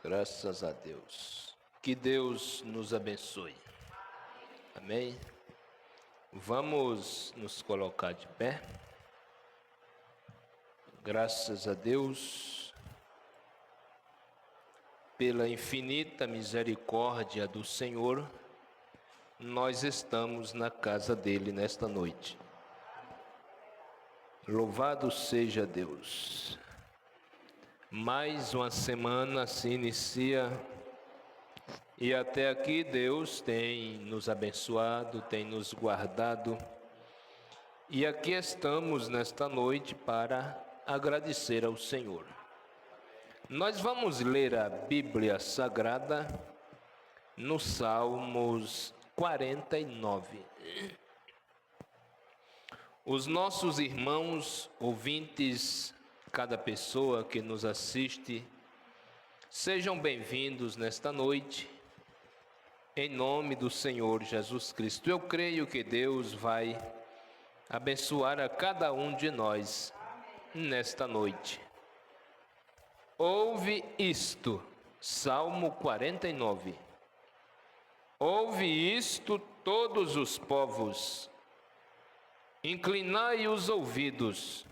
Graças a Deus. Que Deus nos abençoe. Amém? Vamos nos colocar de pé. Graças a Deus pela infinita misericórdia do Senhor, nós estamos na casa dele nesta noite. Louvado seja Deus. Mais uma semana se inicia e até aqui Deus tem nos abençoado, tem nos guardado. E aqui estamos nesta noite para agradecer ao Senhor. Nós vamos ler a Bíblia Sagrada no Salmos 49. Os nossos irmãos, ouvintes, cada pessoa que nos assiste, sejam bem-vindos nesta noite, em nome do Senhor Jesus Cristo. Eu creio que Deus vai abençoar a cada um de nós nesta noite. Ouve isto, Salmo 49. Ouve isto, todos os povos, inclinai os ouvidos,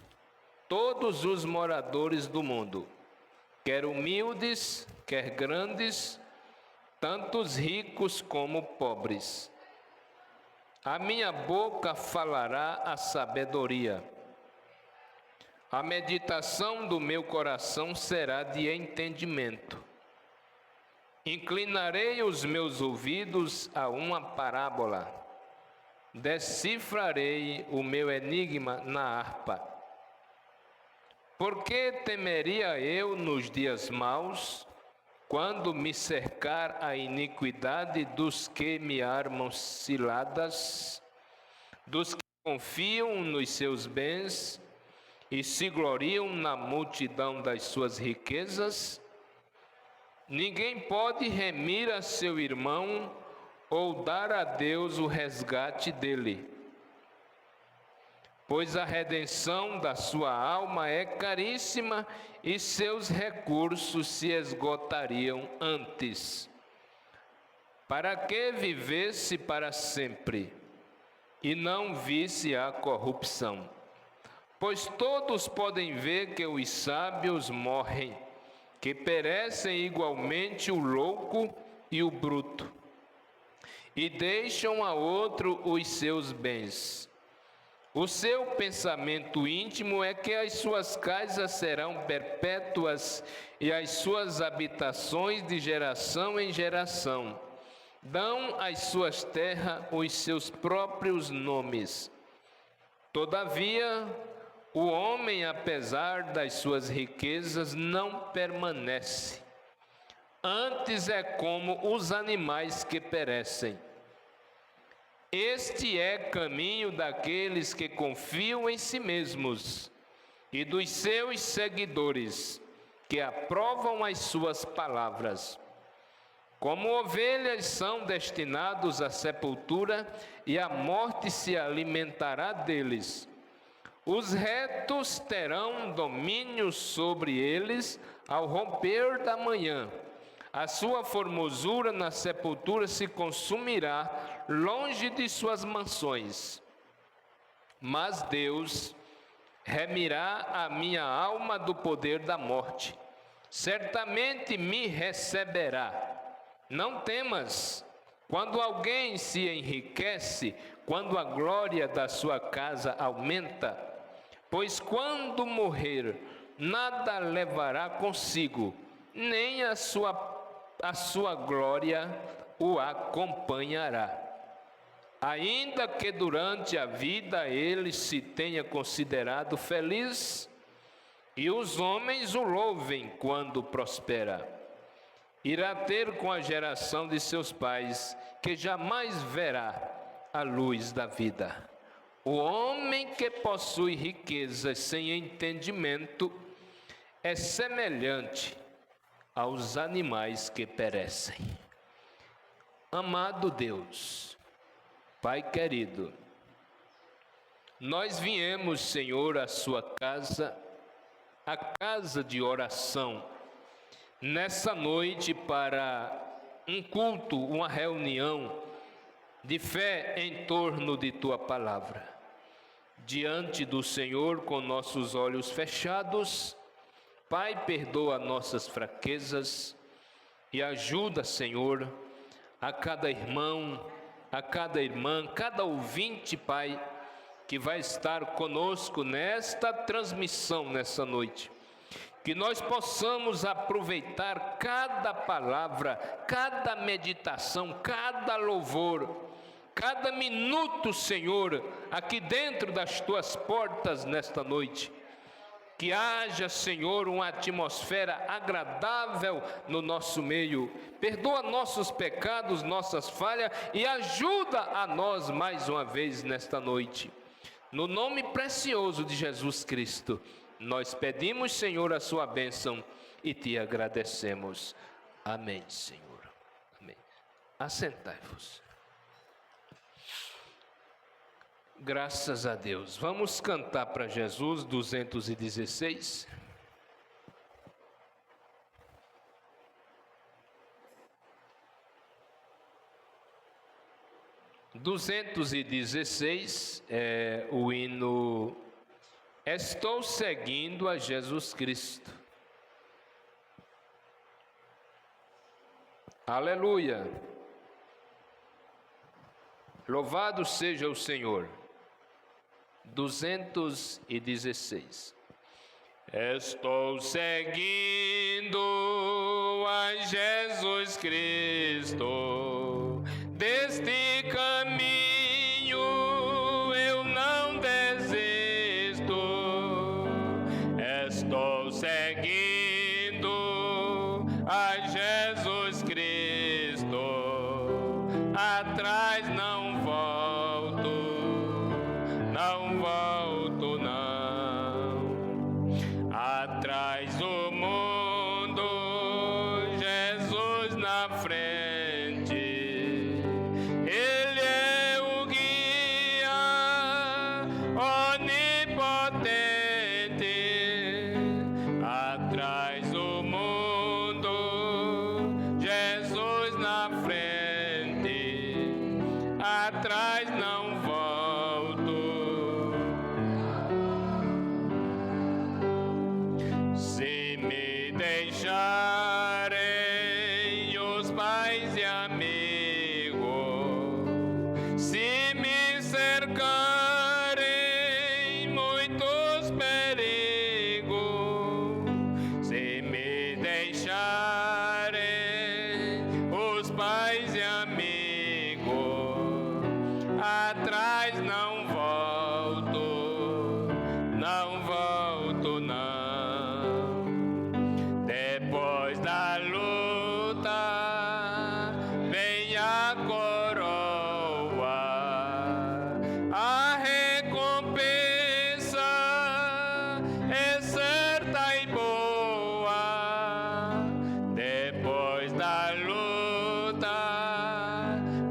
todos os moradores do mundo, quer humildes, quer grandes, tantos ricos como pobres. A minha boca falará a sabedoria. A meditação do meu coração será de entendimento. Inclinarei os meus ouvidos a uma parábola. Decifrarei o meu enigma na harpa. Por que temeria eu nos dias maus, quando me cercar a iniquidade dos que me armam ciladas, dos que confiam nos seus bens e se gloriam na multidão das suas riquezas? Ninguém pode remir a seu irmão ou dar a Deus o resgate dele, pois a redenção da sua alma é caríssima e seus recursos se esgotariam antes. Para que vivesse para sempre e não visse a corrupção? Pois todos podem ver que os sábios morrem, que perecem igualmente o louco e o bruto, e deixam a outro os seus bens. O seu pensamento íntimo é que as suas casas serão perpétuas e as suas habitações de geração em geração. Dão às suas terras os seus próprios nomes. Todavia, o homem, apesar das suas riquezas, não permanece. Antes é como os animais que perecem. Este é caminho daqueles que confiam em si mesmos e dos seus seguidores, que aprovam as suas palavras. Como ovelhas são destinados à sepultura, e a morte se alimentará deles. Os retos terão domínio sobre eles ao romper da manhã. A sua formosura na sepultura se consumirá longe de suas mansões. Mas Deus remirá a minha alma do poder da morte. Certamente me receberá. Não temas. Quando alguém se enriquece, quando a glória da sua casa aumenta, pois quando morrer, nada levará consigo, nem a sua glória o acompanhará. Ainda que durante a vida ele se tenha considerado feliz, e os homens o louvem quando prospera, irá ter com a geração de seus pais, que jamais verá a luz da vida. O homem que possui riquezas sem entendimento é semelhante aos animais que perecem. Amado Deus, Pai querido, nós viemos, Senhor, à sua casa, a casa de oração, nessa noite para um culto, uma reunião de fé em torno de Tua palavra. Diante do Senhor, com nossos olhos fechados, Pai, perdoa nossas fraquezas e ajuda, Senhor, a cada irmão, a cada irmã, cada ouvinte, Pai, que vai estar conosco nesta transmissão nessa noite. Que nós possamos aproveitar cada palavra, cada meditação, cada louvor, cada minuto, Senhor, aqui dentro das Tuas portas nesta noite. Que haja, Senhor, uma atmosfera agradável no nosso meio. Perdoa nossos pecados, nossas falhas e ajuda a nós mais uma vez nesta noite. No nome precioso de Jesus Cristo, nós pedimos, Senhor, a Sua bênção e Te agradecemos. Amém, Senhor. Amém. Assentai-vos. Graças a Deus. Vamos cantar para Jesus 216. É o hino Estou seguindo a Jesus Cristo. Aleluia. Louvado seja o Senhor. 216. Estou seguindo a Jesus Cristo, deste caminho eu não desisto. Estou seguindo a Jesus Cristo, atrás não volto, não volto não. Atrás do mundo, Jesus na frente, Ele é o guia onipotente. Atrás do mundo, Jesus na frente, atrás não volto. Se me deixarem os pais e amigos, se me cercarem muitos perigos, se me deixarem os pais e amigos, atrás não volto, não volto não. Depois da luta vem a coroa, a recompensa é certa e boa. Depois da luta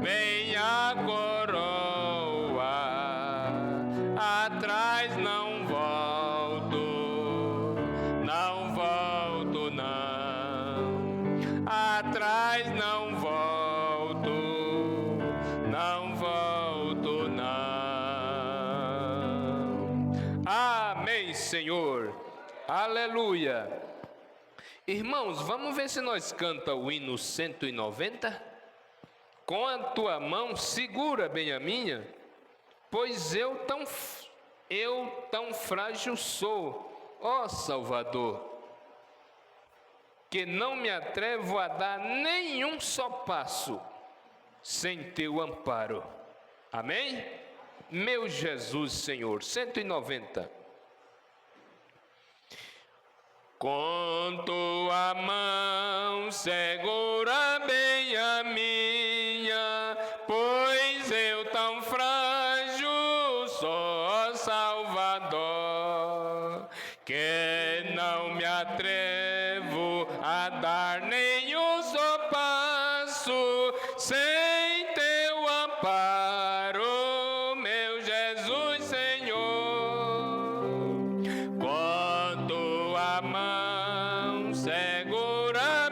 vem a coroa, atrás não volto, não volto não. Atrás não volto, não volto não. Amém, Senhor. Aleluia. Irmãos, vamos ver se nós canta o hino 190? Com a tua mão segura bem a minha, pois eu tão frágil sou, ó Salvador, que não me atrevo a dar nenhum só passo sem teu amparo. Amém? Meu Jesus, Senhor. 190. Com tua mão segura bem a minha, pois eu tão frágil sou, ó Salvador, que não me atrevo a dar nenhum só passo sem teu amparo, meu Jesus, Senhor. Com tua mão segura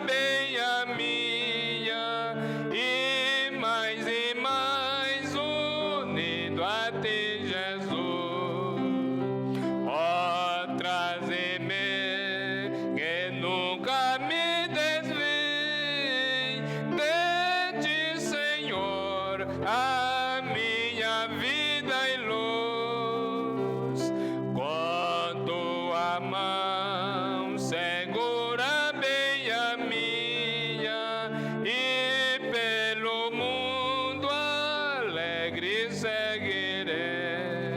tua mão segura bem a minha, e pelo mundo alegre seguirei,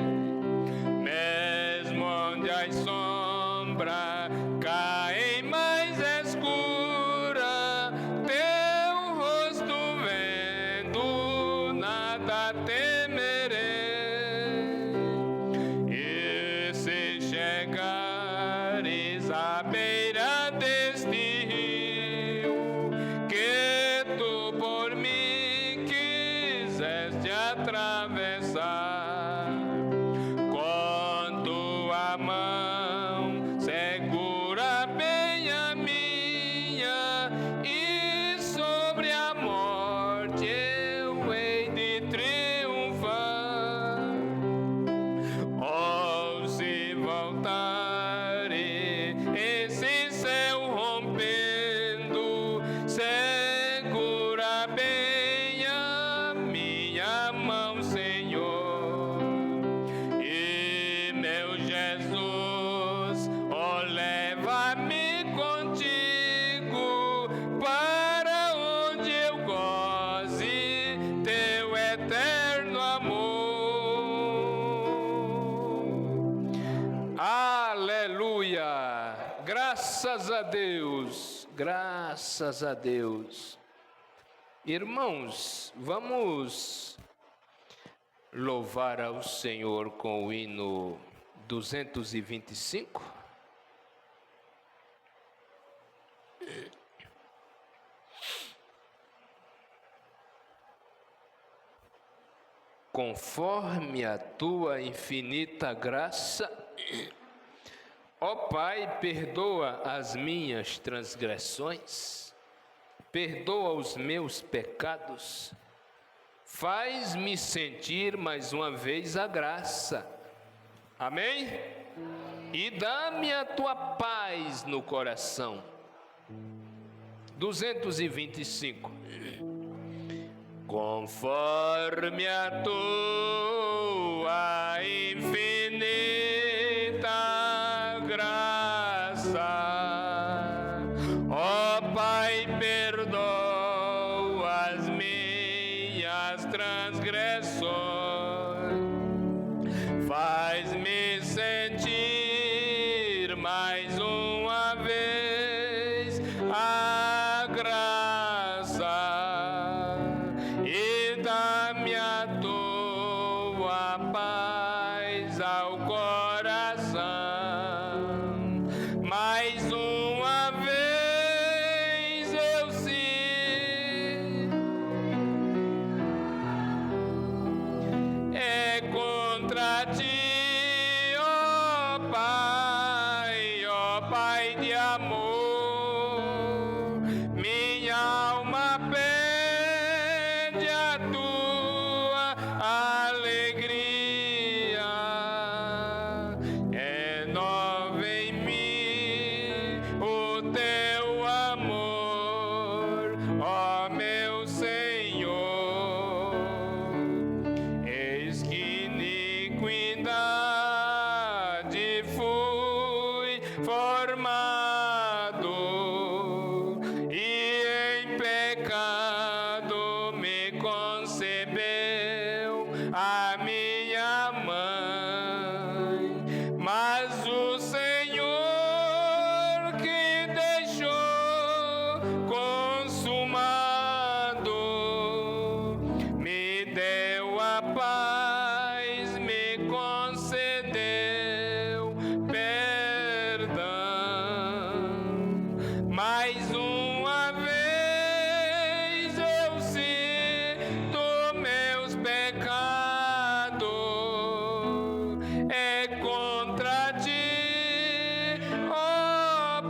mesmo onde as sombras caem mais escura, teu rosto vendo, nada temerei. E se chegares à beira deste rio, que tu por mim quiseste atravessar, com tua mão segura bem a minha, e sobre a morte eu hei de triunfar. Ou se voltare esse céu rompendo, segura bem a minha mão, Senhor. E meu Jesus, oh, leva-me contigo para onde eu goze teu eterno amor. Aleluia! Graças a Deus, graças a Deus. Irmãos, vamos louvar ao Senhor com o hino 225. Conforme a tua infinita graça, ó Pai, perdoa as minhas transgressões, perdoa os meus pecados, faz-me sentir mais uma vez a graça. Amém? E dá-me a tua paz no coração. 225. Conforme a tua infinita graça, ó Pai, perdoa as minhas transgressões, faz-me sentir mais uma vez a graça, e dá-me a tua paz ao coração. Mais uma vez eu sinto, é contra ti, ó Pai de amor, minha alma pede a tua alegria, renova em mim o teu amor, ó meu Senhor. Eis que iniquidade fui formado, e em pecado me concebeu a minha mãe. Mas o Senhor que deixou consumado me deu a paz, me concedeu perdão. Mais uma vez eu sinto meus pecados, é contra ti, ó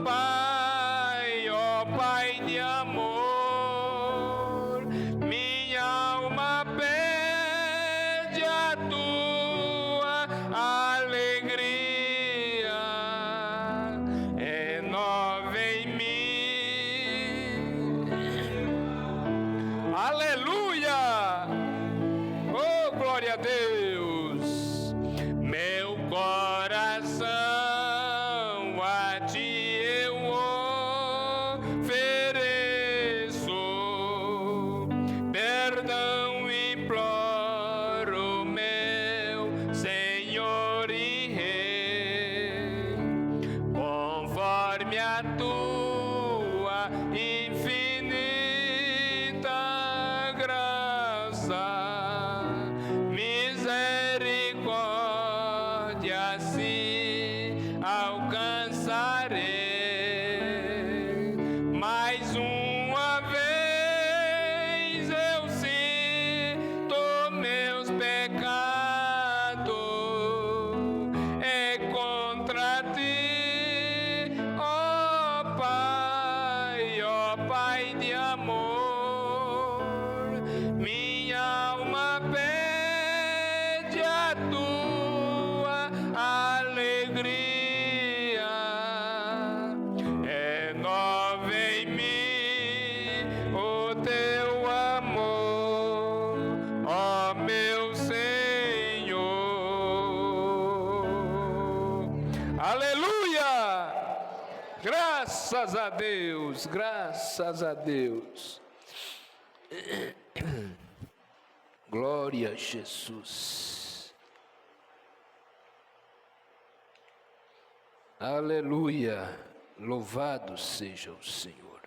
Pai de amor, minha alma pede a tua alegria, a ti eu ofereço, perdão imploro, meu Senhor e Rei, conforme a tua infinita graça, misericórdia sim alcançarei. Mais uma vez eu sinto meus pecados, é contra ti, ó Pai de amor. Minha alma pede a tua alegria, renova em mim o teu amor, ó meu Senhor. Aleluia! Graças a Deus, graças a Deus. Glória a Jesus. Aleluia. Louvado seja o Senhor.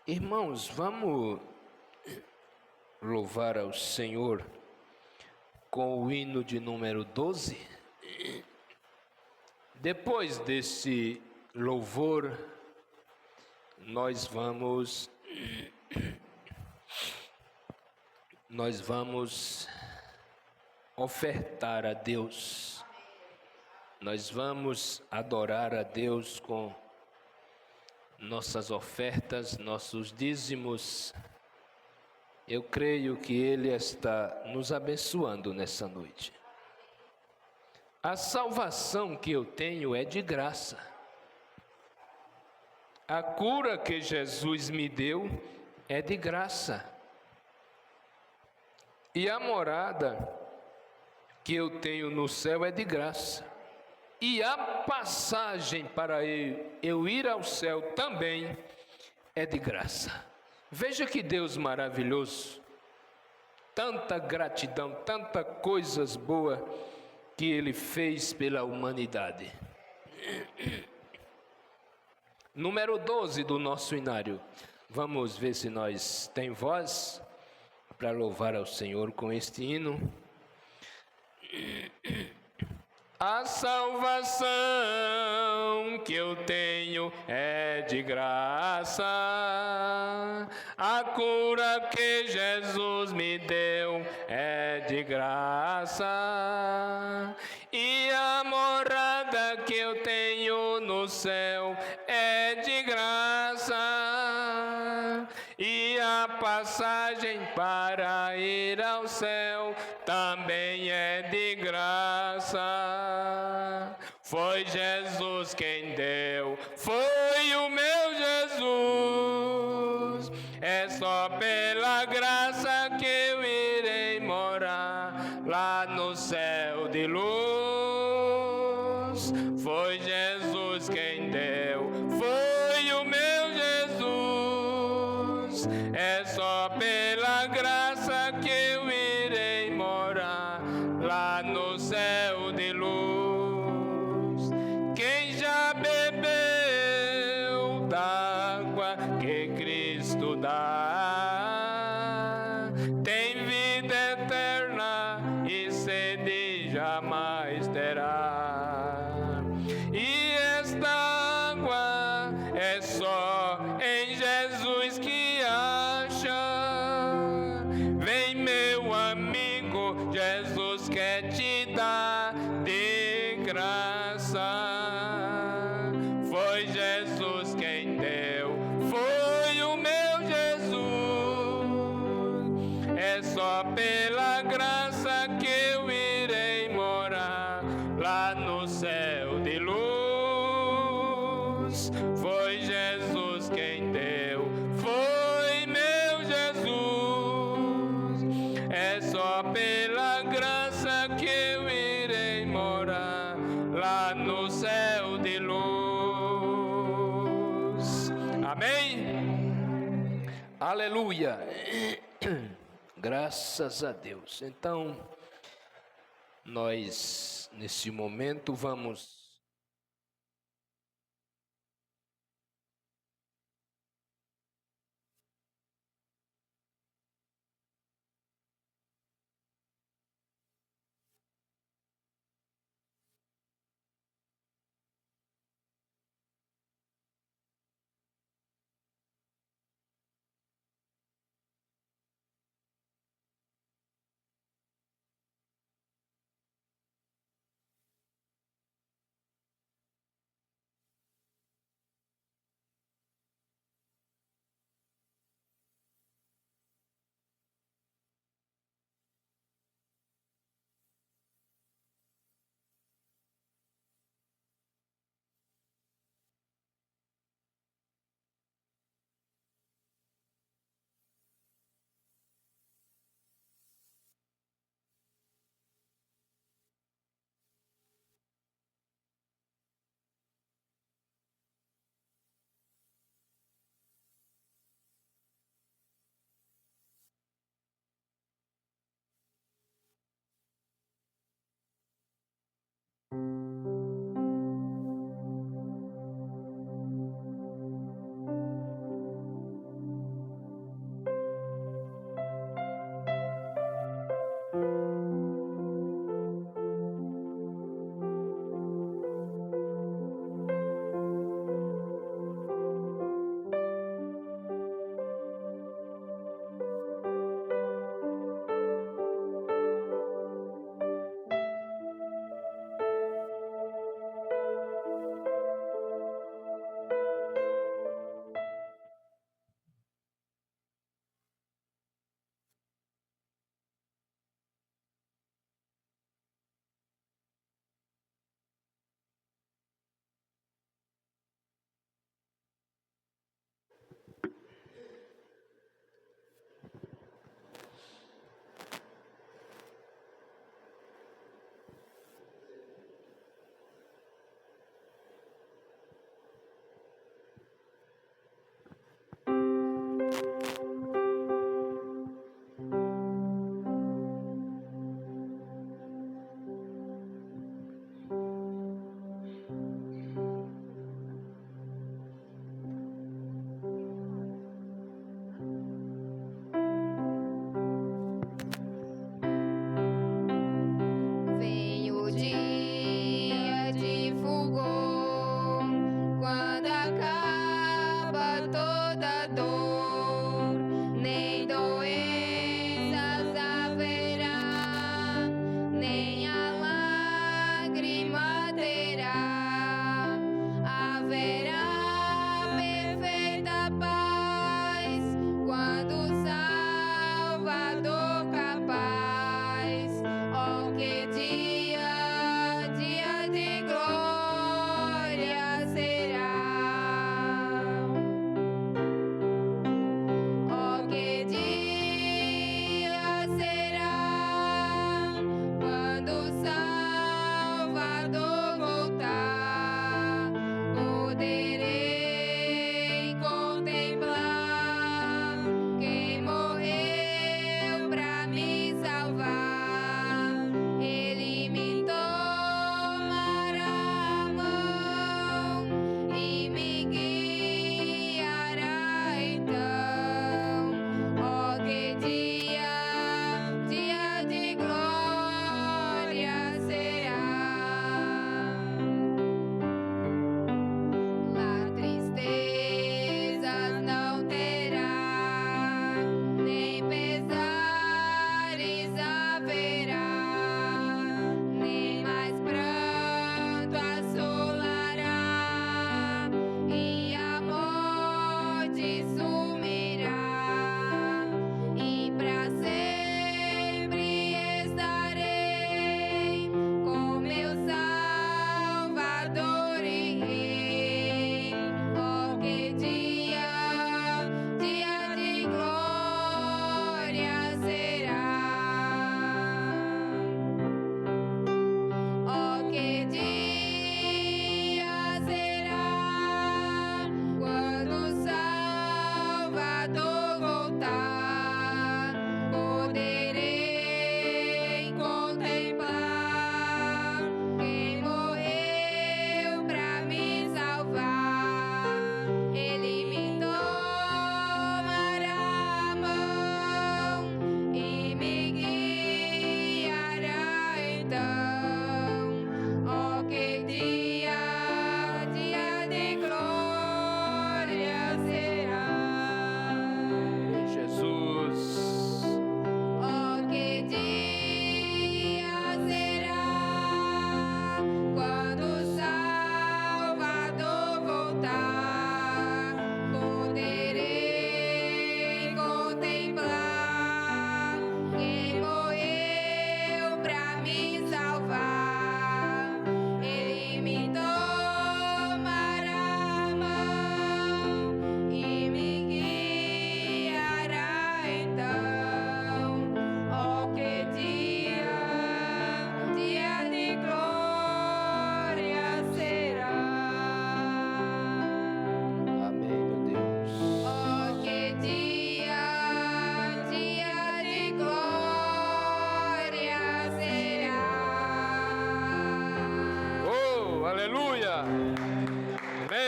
Irmãos, vamos louvar ao Senhor com o hino de número 12. Depois desse louvor, nós vamos ofertar a Deus. Nós vamos adorar a Deus com nossas ofertas, nossos dízimos. Eu creio que Ele está nos abençoando nessa noite. A salvação que eu tenho é de graça. A cura que Jesus me deu é de graça. E a morada que eu tenho no céu é de graça. E a passagem para eu ir ao céu também é de graça. Veja que Deus maravilhoso. Tanta gratidão, tanta coisas boas que Ele fez pela humanidade. Número 12 do nosso inário. Vamos ver se nós tem voz para louvar ao Senhor com este hino. A salvação que eu tenho é de graça, a cura que Jesus me deu é de graça, e a morada que eu tenho no céu é de graça, e a passagem para ir ao céu também é de graça. Foi Jesus quem deu, foi o meu Jesus. É só pela graça que eu irei morar lá no céu de luz. Foi Jesus quem deu, foi o meu Jesus. É só pela graça que eu irei morar lá no céu de luz. Quem já bebeu da água que Cristo dá, tem vida eterna e sede jamais terá. E esta água é só em Jesus que acha. Vem, meu amigo, Jesus quer te dar de graça. Foi Jesus quem deu, foi o meu Jesus. É só pela graça que eu irei morar lá no céu de luz. Foi Jesus quem deu, foi meu Jesus. É só pela graça que eu irei morar Aleluia! Graças a Deus. Então, nós nesse momento vamos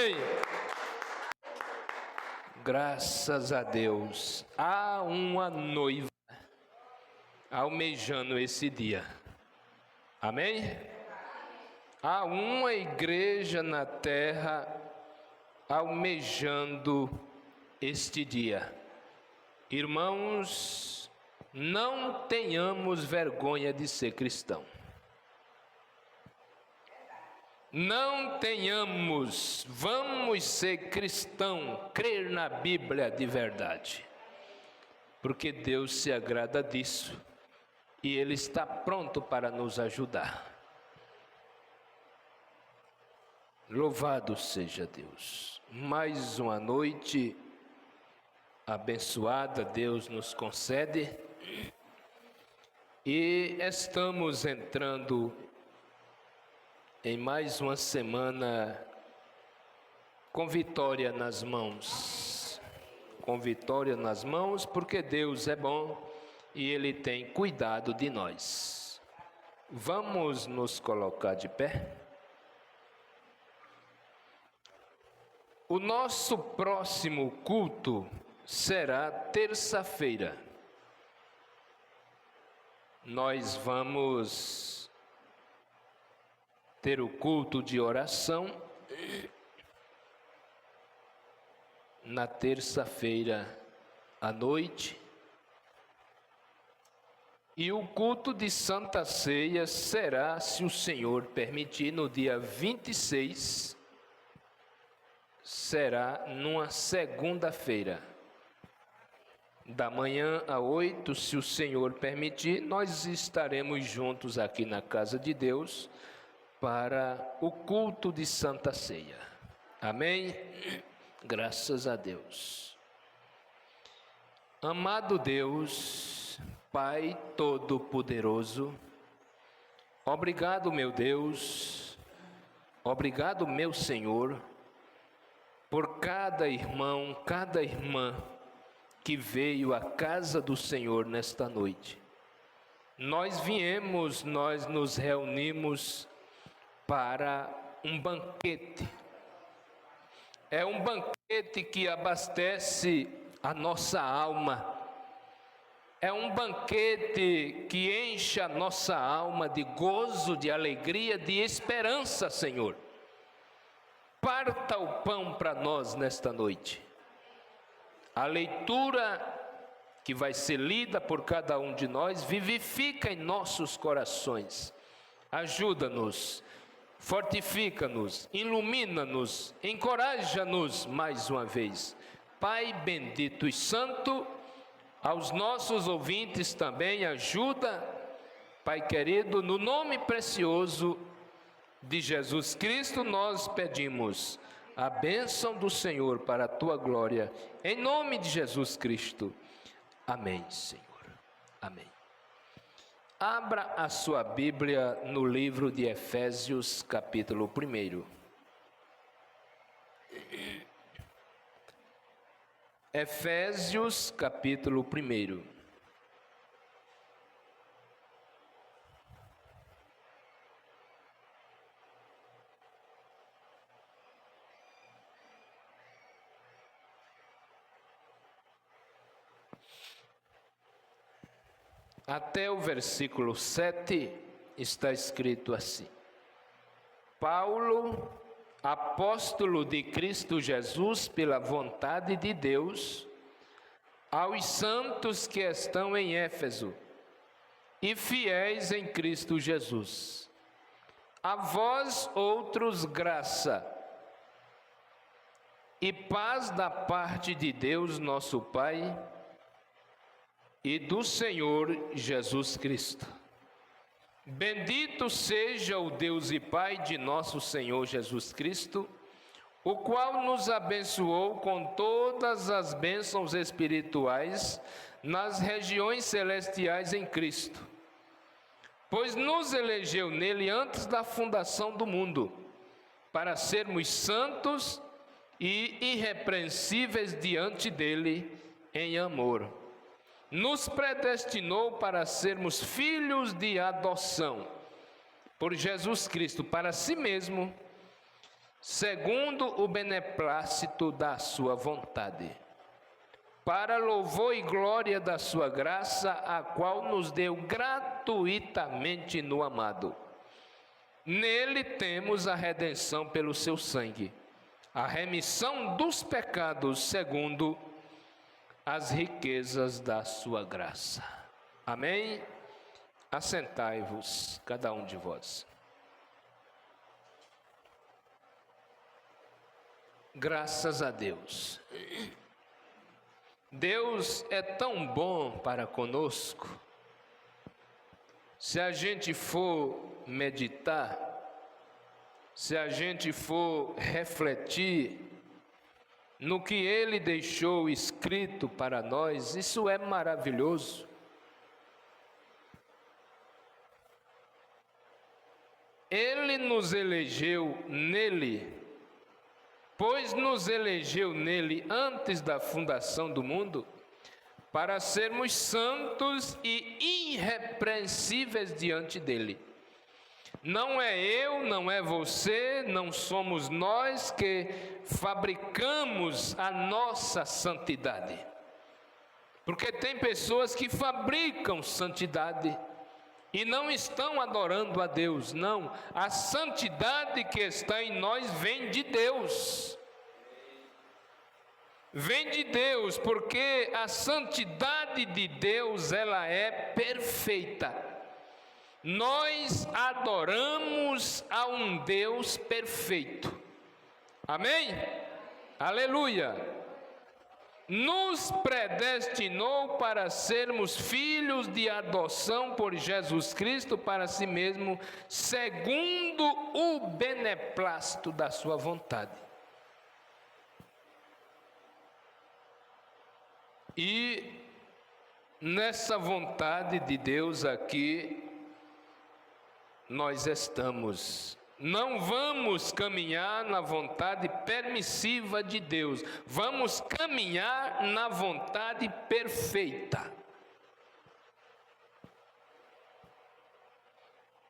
Amém. Graças a Deus. Há uma noiva almejando esse dia. Amém? Há uma igreja na terra almejando este dia. Irmãos, não tenhamos vergonha de ser cristão. Não tenhamos, vamos ser cristão, crer na Bíblia de verdade. Porque Deus se agrada disso e Ele está pronto para nos ajudar. Louvado seja Deus. Mais uma noite abençoada Deus nos concede. E estamos entrando em mais uma semana com vitória nas mãos. Com vitória nas mãos, porque Deus é bom e Ele tem cuidado de nós. Vamos nos colocar de pé? O nosso próximo culto será terça-feira. Nós vamos ter o culto de oração na terça-feira à noite. E o culto de Santa Ceia será, se o Senhor permitir, no dia 26, será numa segunda-feira, da manhã a 8, se o Senhor permitir, nós estaremos juntos aqui na casa de Deus para o culto de Santa Ceia. Amém? Graças a Deus. Amado Deus, Pai Todo-Poderoso, obrigado, meu Deus, obrigado, meu Senhor, por cada irmão, cada irmã que veio à casa do Senhor nesta noite. Nós nos reunimos para um banquete. É um banquete que abastece a nossa alma. É um banquete que enche a nossa alma de gozo, de alegria, de esperança, Senhor. Parta o pão para nós nesta noite. A leitura que vai ser lida por cada um de nós vivifica em nossos corações. Ajuda-nos, fortifica-nos, ilumina-nos, encoraja-nos mais uma vez. Pai bendito e santo, aos nossos ouvintes também ajuda, Pai querido, no nome precioso de Jesus Cristo, nós pedimos a bênção do Senhor para a tua glória, em nome de Jesus Cristo. Amém, Senhor. Amém. Abra a sua Bíblia no livro de Efésios, capítulo 1. Efésios, capítulo 1. Até o versículo 7 está escrito assim: Paulo, apóstolo de Cristo Jesus, pela vontade de Deus, aos santos que estão em Éfeso e fiéis em Cristo Jesus. A vós outros graça e paz da parte de Deus nosso Pai e do Senhor Jesus Cristo. Bendito seja o Deus e Pai de nosso Senhor Jesus Cristo, o qual nos abençoou com todas as bênçãos espirituais nas regiões celestiais em Cristo, pois nos elegeu nele antes da fundação do mundo, para sermos santos e irrepreensíveis diante dele em amor. Nos predestinou para sermos filhos de adoção por Jesus Cristo para si mesmo, segundo o beneplácito da sua vontade, para louvor e glória da sua graça, a qual nos deu gratuitamente no amado. Nele temos a redenção pelo seu sangue, a remissão dos pecados segundo as riquezas da sua graça. Amém? Assentai-vos, cada um de vós. Graças a Deus. Deus é tão bom para conosco. Se a gente for meditar, se a gente for refletir no que Ele deixou escrito para nós, isso é maravilhoso. Ele nos elegeu nele, pois nos elegeu nele antes da fundação do mundo, para sermos santos e irrepreensíveis diante dele. Não é eu, não é você, não somos nós que fabricamos a nossa santidade. Porque tem pessoas que fabricam santidade e não estão adorando a Deus. Não, a santidade que está em nós vem de Deus. Vem de Deus, porque a santidade de Deus, ela é perfeita. Nós adoramos a um Deus perfeito. Amém? Aleluia! Nos predestinou para sermos filhos de adoção por Jesus Cristo para si mesmo, segundo o beneplácito da sua vontade. E nessa vontade de Deus aqui, nós estamos. Não vamos caminhar na vontade permissiva de Deus, vamos caminhar na vontade perfeita.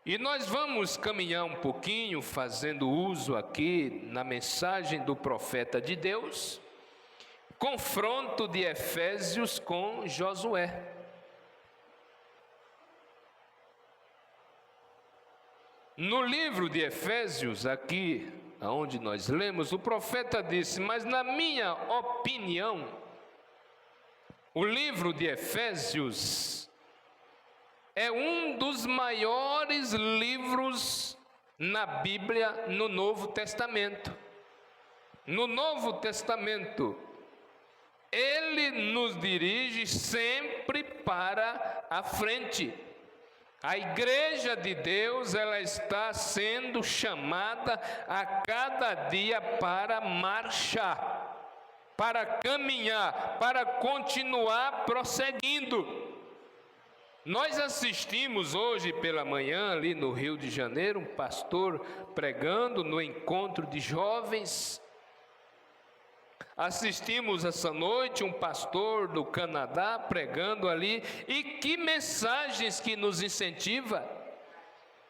E nós vamos caminhar um pouquinho, fazendo uso aqui na mensagem do profeta de Deus, confronto de Efésios com Josué. No livro de Efésios, aqui onde nós lemos, o profeta disse: mas na minha opinião, o livro de Efésios é um dos maiores livros na Bíblia no Novo Testamento. No Novo Testamento, ele nos dirige sempre para a frente. A igreja de Deus, ela está sendo chamada a cada dia para marchar, para caminhar, para continuar prosseguindo. Nós assistimos hoje pela manhã ali no Rio de Janeiro, um pastor pregando no encontro de jovens. Assistimos essa noite um pastor do Canadá pregando ali, e que mensagens que nos incentiva,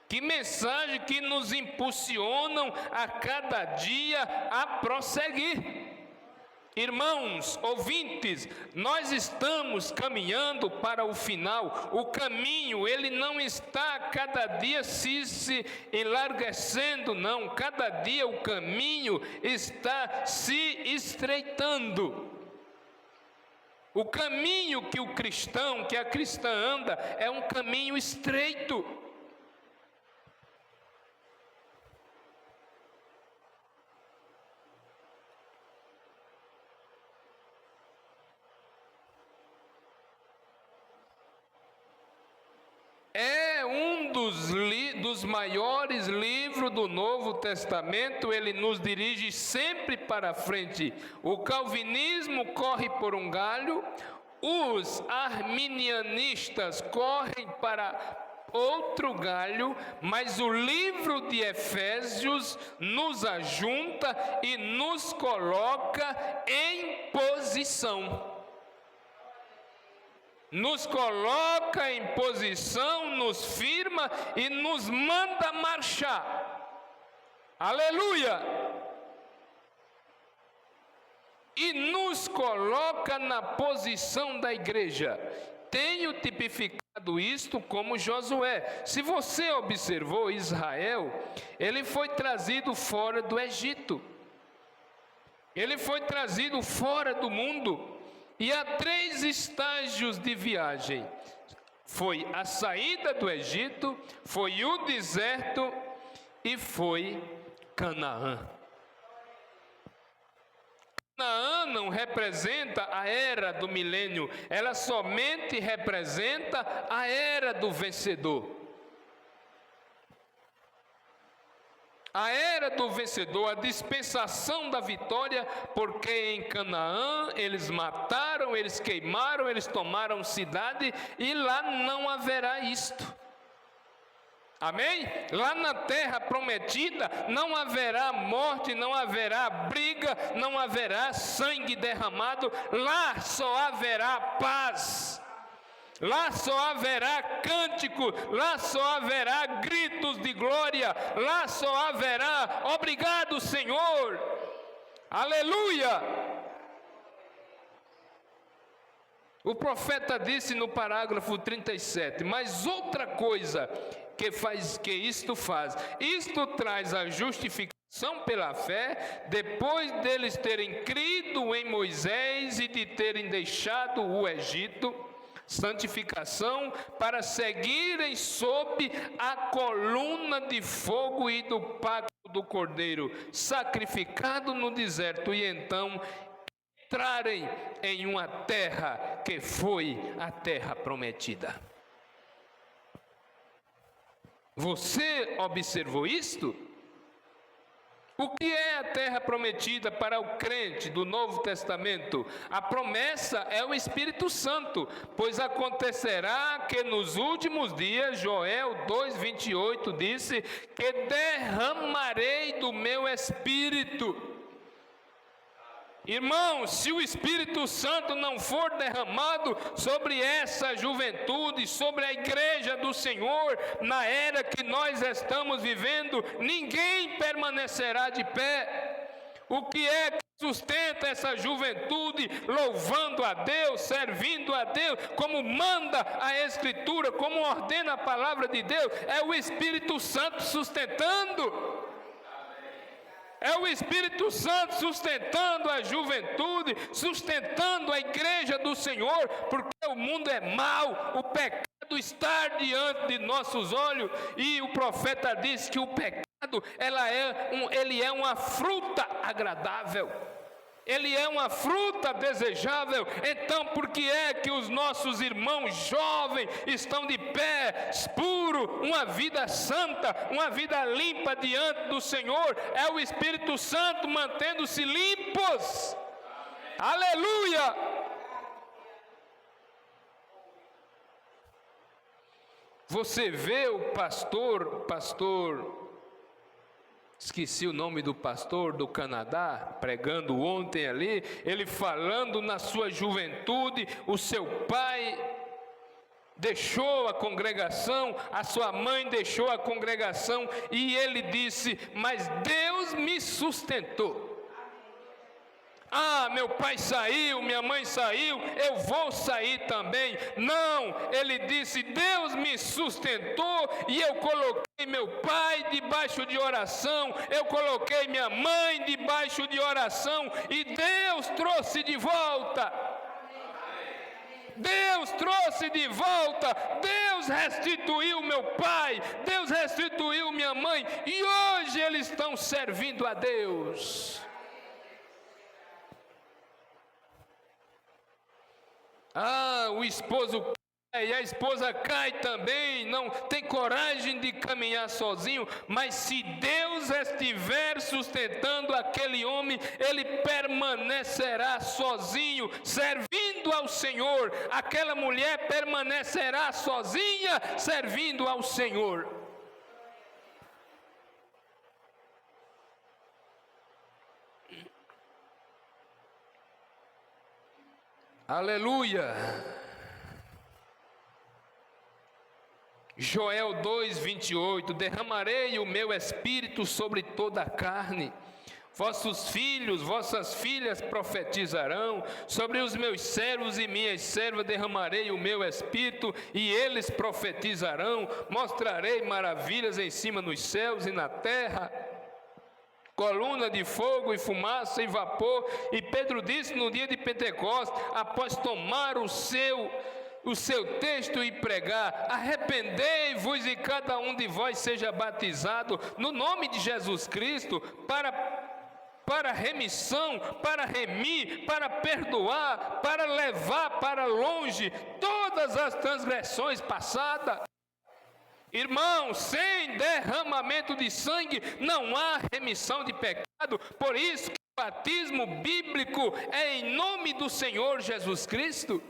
que mensagem que nos impulsionam a cada dia a prosseguir. Irmãos, ouvintes, nós estamos caminhando para o final. O caminho, ele não está a cada dia se enlarguecendo, não. Cada dia o caminho está se estreitando. O caminho que o cristão, que a cristã anda, é um caminho estreito. É um dos maiores livros do Novo Testamento, ele nos dirige sempre para frente. O calvinismo corre por um galho, os arminianistas correm para outro galho, mas o livro de Efésios nos ajunta e nos coloca em posição. Nos coloca em posição, nos firma e nos manda marchar. Aleluia! E nos coloca na posição da igreja. Tenho tipificado isto como Josué. Se você observou Israel, ele foi trazido fora do Egito. Ele foi trazido fora do mundo. E há 3 estágios de viagem. Foi a saída do Egito, foi o deserto e foi Canaã. Canaã não representa a era do milênio, ela somente representa a era do vencedor. A era do vencedor, a dispensação da vitória, porque em Canaã eles mataram, eles queimaram, eles tomaram cidade e lá não haverá isto. Amém? Lá na terra prometida não haverá morte, não haverá briga, não haverá sangue derramado, lá só haverá paz. Lá só haverá cântico, lá só haverá gritos de glória, lá só haverá obrigado, Senhor. Aleluia! O profeta disse no parágrafo 37, mas outra coisa que isto faz, isto traz a justificação pela fé, depois deles terem crido em Moisés e de terem deixado o Egito, santificação para seguirem sob a coluna de fogo e do pacto do Cordeiro, sacrificado no deserto, e então entrarem em uma terra que foi a terra prometida. Você observou isto? O que é a terra prometida para o crente do Novo Testamento? A promessa é o Espírito Santo, pois acontecerá que nos últimos dias, Joel 2:28 disse, que derramarei do meu Espírito. Irmãos, se o Espírito Santo não for derramado sobre essa juventude, sobre a igreja do Senhor, na era que nós estamos vivendo, ninguém permanecerá de pé. O que é que sustenta essa juventude louvando a Deus, servindo a Deus, como manda a Escritura, como ordena a palavra de Deus? É o Espírito Santo sustentando. É o Espírito Santo sustentando a juventude, sustentando a igreja do Senhor, porque o mundo é mau, o pecado está diante de nossos olhos, e o profeta diz que o pecado, ele é uma fruta agradável. Ele é uma fruta desejável. Então, por que é que os nossos irmãos jovens estão de pé, puro, uma vida santa, uma vida limpa diante do Senhor? É o Espírito Santo mantendo-se limpos. Aleluia! Você vê o pastor, esqueci o nome do pastor do Canadá, pregando ontem ali, ele falando na sua juventude, o seu pai deixou a congregação, a sua mãe deixou a congregação, e ele disse, mas Deus me sustentou. Ah, meu pai saiu, minha mãe saiu, eu vou sair também. Não, ele disse, Deus me sustentou e eu coloquei meu pai debaixo de oração, eu coloquei minha mãe debaixo de oração, e Deus trouxe de volta. Deus trouxe de volta, Deus restituiu meu pai, Deus restituiu minha mãe, e hoje eles estão servindo a Deus. Ah, o esposo cai, e a esposa cai também, não tem coragem de caminhar sozinho, mas se Deus estiver sustentando aquele homem, ele permanecerá sozinho, servindo ao Senhor. Aquela mulher permanecerá sozinha, servindo ao Senhor. Aleluia! Joel 2:28, derramarei o meu espírito sobre toda a carne. Vossos filhos, vossas filhas profetizarão, sobre os meus servos e minhas servas derramarei o meu espírito, e eles profetizarão, mostrarei maravilhas em cima nos céus e na terra, coluna de fogo e fumaça e vapor. E Pedro disse no dia de Pentecostes, após tomar o seu texto e pregar: arrependei-vos e cada um de vós seja batizado no nome de Jesus Cristo para remissão, para remir, para perdoar, para levar para longe todas as transgressões passadas. Irmãos, sem derramamento de sangue não há remissão de pecado. Por isso que o batismo bíblico é em nome do Senhor Jesus Cristo.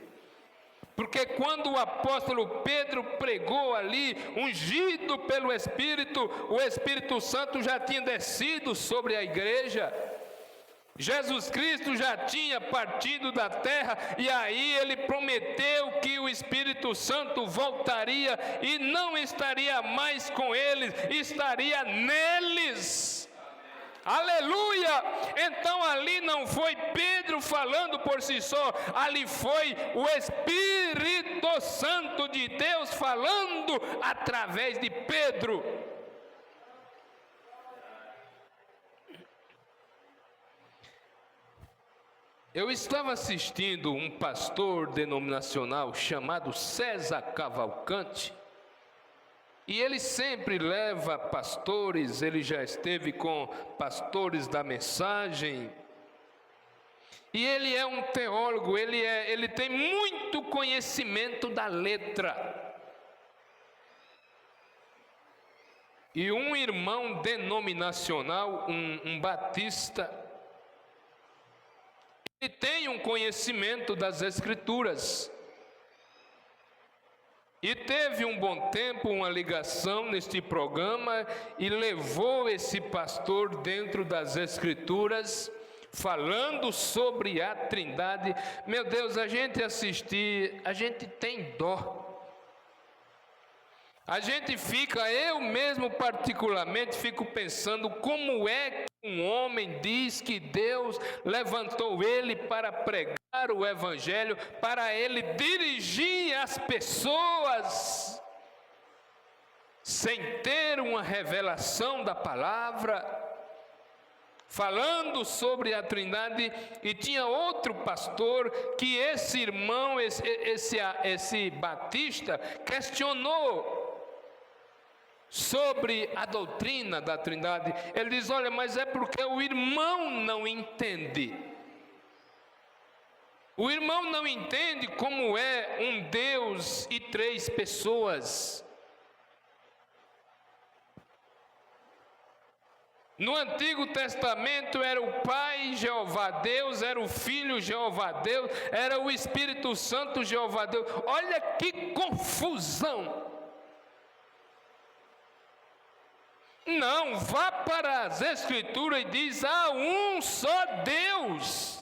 Porque quando o apóstolo Pedro pregou ali, ungido pelo Espírito, o Espírito Santo já tinha descido sobre a igreja. Jesus Cristo já tinha partido da terra, e aí ele prometeu que o Espírito Santo voltaria e não estaria mais com eles, estaria neles. Aleluia! Então ali não foi Pedro falando por si só, ali foi o Espírito Santo de Deus falando através de Pedro. Eu estava assistindo um pastor denominacional chamado César Cavalcante, e ele sempre leva pastores, ele já esteve com pastores da mensagem, e ele é um teólogo, ele tem muito conhecimento da letra. E um irmão denominacional, um batista, ele tem um conhecimento das Escrituras. E teve um bom tempo uma ligação neste programa e levou esse pastor dentro das Escrituras, falando sobre a Trindade. Meu Deus, a gente assistir, a gente tem dó. A gente fica, eu mesmo particularmente fico pensando como é que um homem diz que Deus levantou ele para pregar o Evangelho, para ele dirigir as pessoas, sem ter uma revelação da palavra, falando sobre a Trindade. E tinha outro pastor que esse irmão, esse batista, questionou sobre a doutrina da Trindade. Ele diz: olha, mas é porque o irmão não entende. O irmão não entende como é um Deus e três pessoas. No Antigo Testamento era o Pai Jeová Deus, era o Filho Jeová Deus, era o Espírito Santo Jeová Deus. Olha que confusão! Não, vá para as Escrituras e diz: há um só Deus.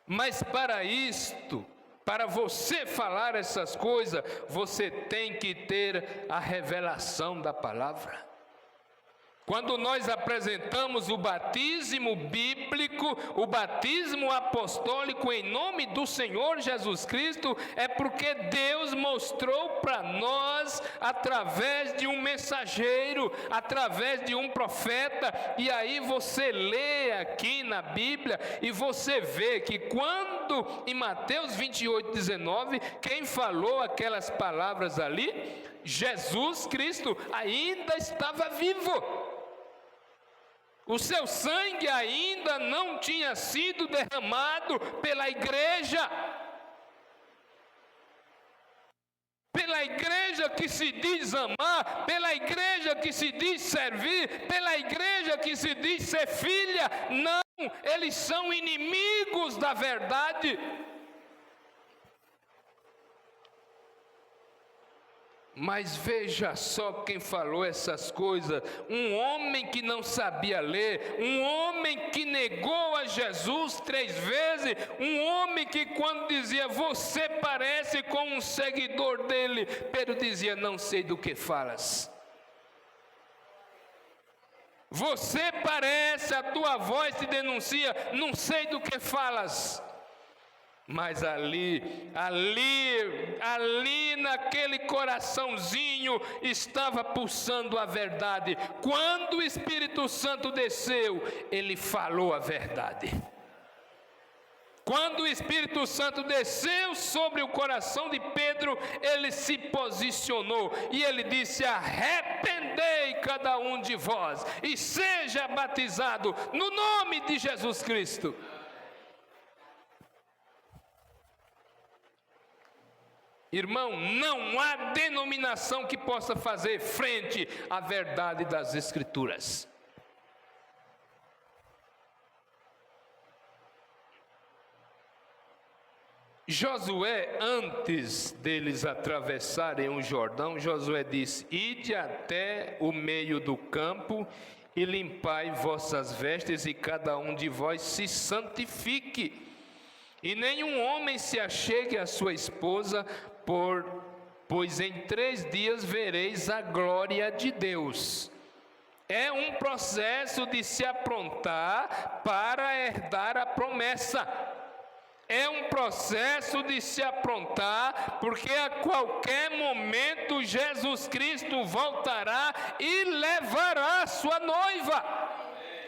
Mas para isto, para você falar essas coisas, você tem que ter a revelação da palavra. Quando nós apresentamos o batismo bíblico, o batismo apostólico em nome do Senhor Jesus Cristo, é porque Deus mostrou para nós através de um mensageiro, através de um profeta. E aí você lê aqui na Bíblia e você vê que quando em Mateus 28:19, quem falou aquelas palavras ali, Jesus Cristo ainda estava vivo. O seu sangue ainda não tinha sido derramado pela igreja. Pela igreja que se diz amar, pela igreja que se diz servir, pela igreja que se diz ser filha. Não, eles são inimigos da verdade. Mas veja só quem falou essas coisas: um homem que não sabia ler, um homem que negou a Jesus 3 vezes, um homem que quando dizia, você parece com um seguidor dele, Pedro dizia, não sei do que falas. Você parece, a tua voz te denuncia, não sei do que falas. Mas ali naquele coraçãozinho estava pulsando a verdade. Quando o Espírito Santo desceu, ele falou a verdade. Quando o Espírito Santo desceu sobre o coração de Pedro, ele se posicionou e ele disse, arrependei cada um de vós e seja batizado no nome de Jesus Cristo. Irmão, não há denominação que possa fazer frente à verdade das Escrituras. Josué, antes deles atravessarem o Jordão, Josué disse, ide até o meio do campo e limpai vossas vestes, e cada um de vós se santifique. E nenhum homem se achegue à sua esposa, pois em 3 dias vereis a glória de Deus. É um processo de se aprontar para herdar a promessa. É um processo de se aprontar, porque a qualquer momento Jesus Cristo voltará e levará a sua noiva.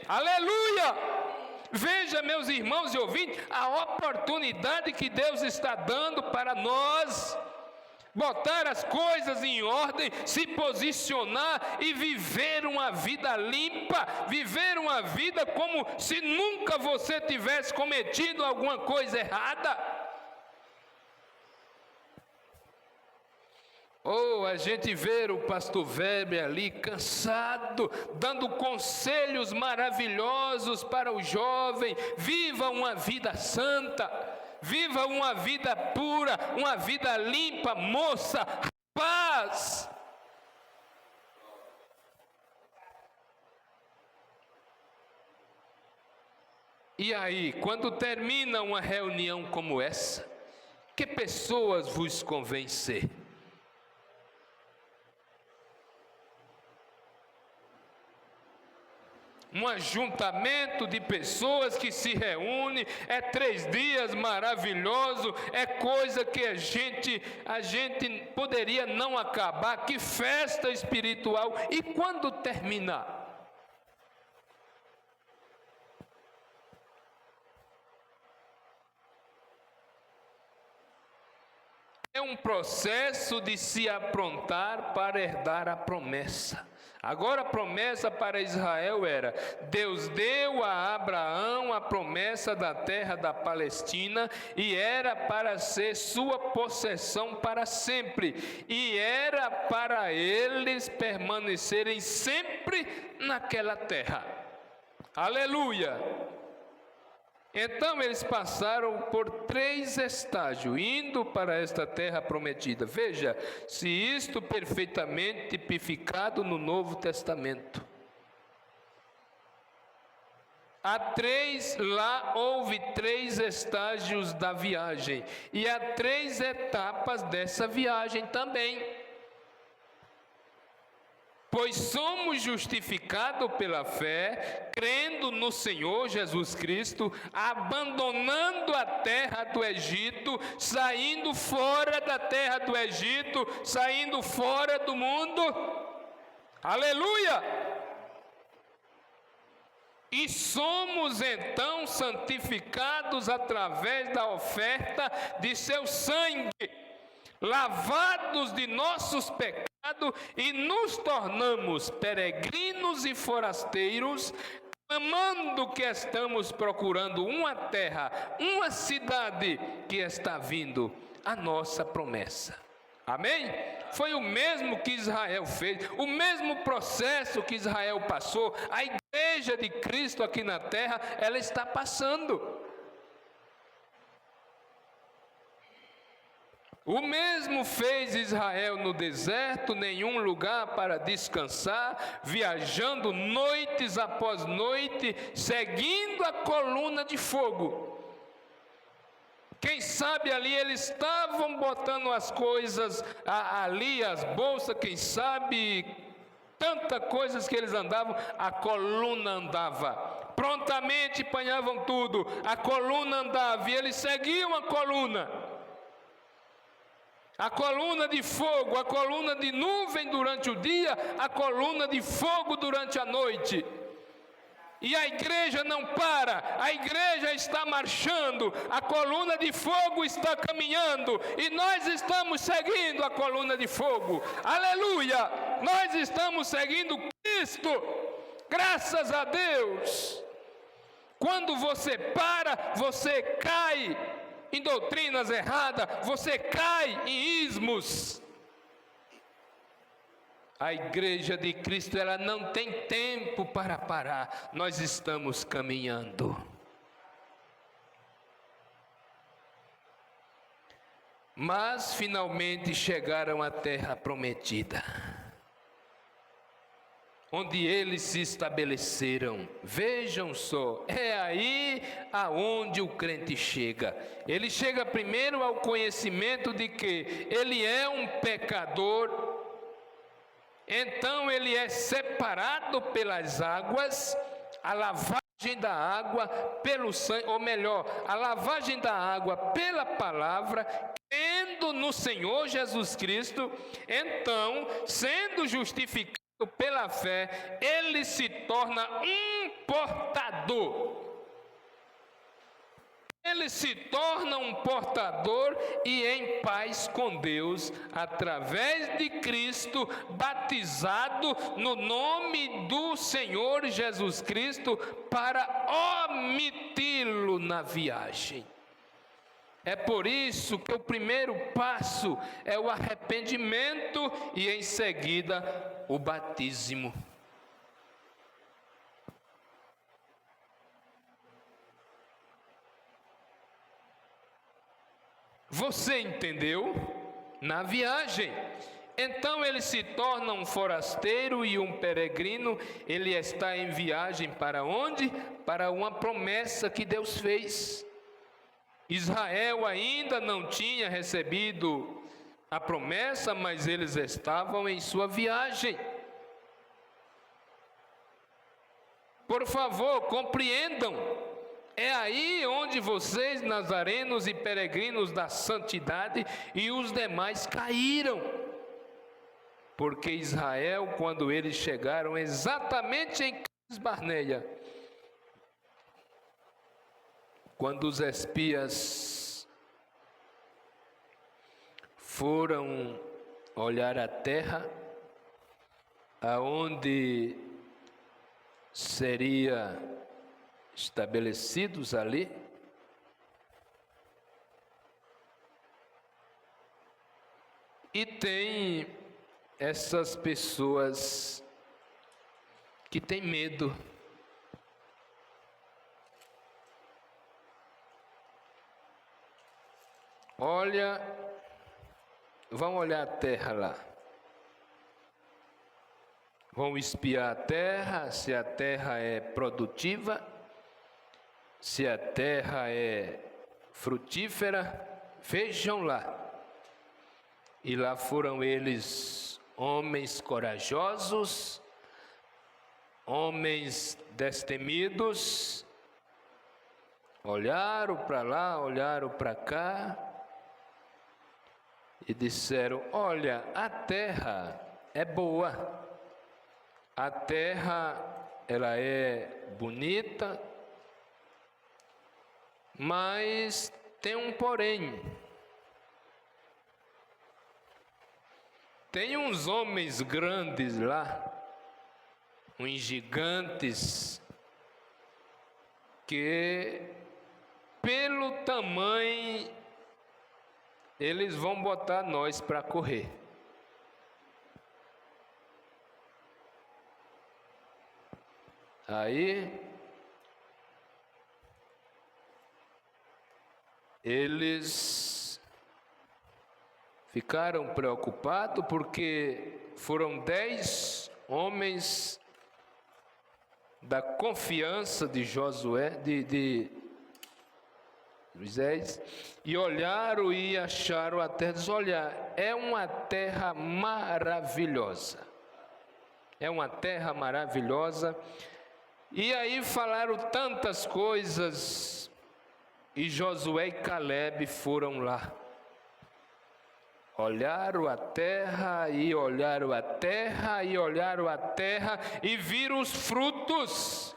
Aleluia! Veja, meus irmãos e ouvintes, a oportunidade que Deus está dando para nós botar as coisas em ordem, se posicionar e viver uma vida limpa, viver uma vida como se nunca você tivesse cometido alguma coisa errada. A gente vê o pastor Weber ali cansado, dando conselhos maravilhosos para o jovem: viva uma vida santa, viva uma vida pura, uma vida limpa, moça, paz. E aí, quando termina uma reunião como essa, que pessoas vos convém ser? Um ajuntamento de pessoas que se reúne, é 3 dias maravilhoso, é coisa que a gente poderia não acabar, que festa espiritual. E quando terminar? É um processo de se aprontar para herdar a promessa. Agora a promessa para Israel era: Deus deu a Abraão a promessa da terra da Palestina, e era para ser sua possessão para sempre, e era para eles permanecerem sempre naquela terra. Aleluia! Então eles passaram por 3 estágios, indo para esta terra prometida. Veja, se isto perfeitamente tipificado no Novo Testamento. Lá houve 3 estágios da viagem, e há 3 etapas dessa viagem também. Pois somos justificados pela fé, crendo no Senhor Jesus Cristo, abandonando a terra do Egito, saindo fora da terra do Egito, saindo fora do mundo. Aleluia! E somos então santificados através da oferta de seu sangue, lavados de nossos pecados, e nos tornamos peregrinos e forasteiros, clamando que estamos procurando uma terra, uma cidade que está vindo, a nossa promessa. Amém? Foi o mesmo que Israel fez, o mesmo processo que Israel passou. A igreja de Cristo aqui na terra, ela está passando. O mesmo fez Israel no deserto, nenhum lugar para descansar, viajando noites após noite, seguindo a coluna de fogo. Quem sabe ali eles estavam botando as coisas ali, as bolsas, quem sabe, tantas coisas que eles andavam, a coluna andava. Prontamente apanhavam tudo, a coluna andava e eles seguiam a coluna. A coluna de fogo, a coluna de nuvem durante o dia, a coluna de fogo durante a noite. E a igreja não para, a igreja está marchando, a coluna de fogo está caminhando, e nós estamos seguindo a coluna de fogo. Aleluia! Nós estamos seguindo Cristo, graças a Deus. Quando você para, você cai em doutrinas erradas, você cai em ismos. A igreja de Cristo, ela não tem tempo para parar, nós estamos caminhando. Mas finalmente chegaram à terra prometida, onde eles se estabeleceram. Vejam só, é aí aonde o crente chega. Ele chega primeiro ao conhecimento de que ele é um pecador. Então ele é separado pelas águas, a lavagem da água pelo sangue, ou melhor, a lavagem da água pela palavra, crendo no Senhor Jesus Cristo. Então, sendo justificado pela fé, ele se torna um portador. Ele se torna um portador e em paz com Deus, através de Cristo, batizado no nome do Senhor Jesus Cristo, para omiti-lo na viagem. É por isso que o primeiro passo é o arrependimento e em seguida o batismo. Você entendeu? Na viagem. Então ele se torna um forasteiro e um peregrino. Ele está em viagem para onde? Para uma promessa que Deus fez. Israel ainda não tinha recebido a promessa, mas eles estavam em sua viagem. Por favor, compreendam. É aí onde vocês, nazarenos e peregrinos da santidade, e os demais caíram. Porque Israel, quando eles chegaram exatamente em Cades Barneia, quando os espias foram olhar a terra, aonde seria estabelecidos ali, e tem essas pessoas que têm medo. Olha, vão olhar a terra lá. Vão espiar a terra, se a terra é produtiva, se a terra é frutífera. Vejam lá. E lá foram eles, homens corajosos, homens destemidos, olharam para lá, olharam para cá, e disseram: olha, a terra é boa, a terra ela é bonita, mas tem um porém. Tem uns homens grandes lá, uns gigantes, que pelo tamanho eles vão botar nós para correr. Aí eles ficaram preocupados porque foram 10 homens da confiança de Josué, de Moisés, e olharam e acharam a terra. Diz: olha, é uma terra maravilhosa. É uma terra maravilhosa. E aí falaram tantas coisas, e Josué e Calebe foram lá. Olharam a terra, e olharam a terra, e olharam a terra, e viram os frutos.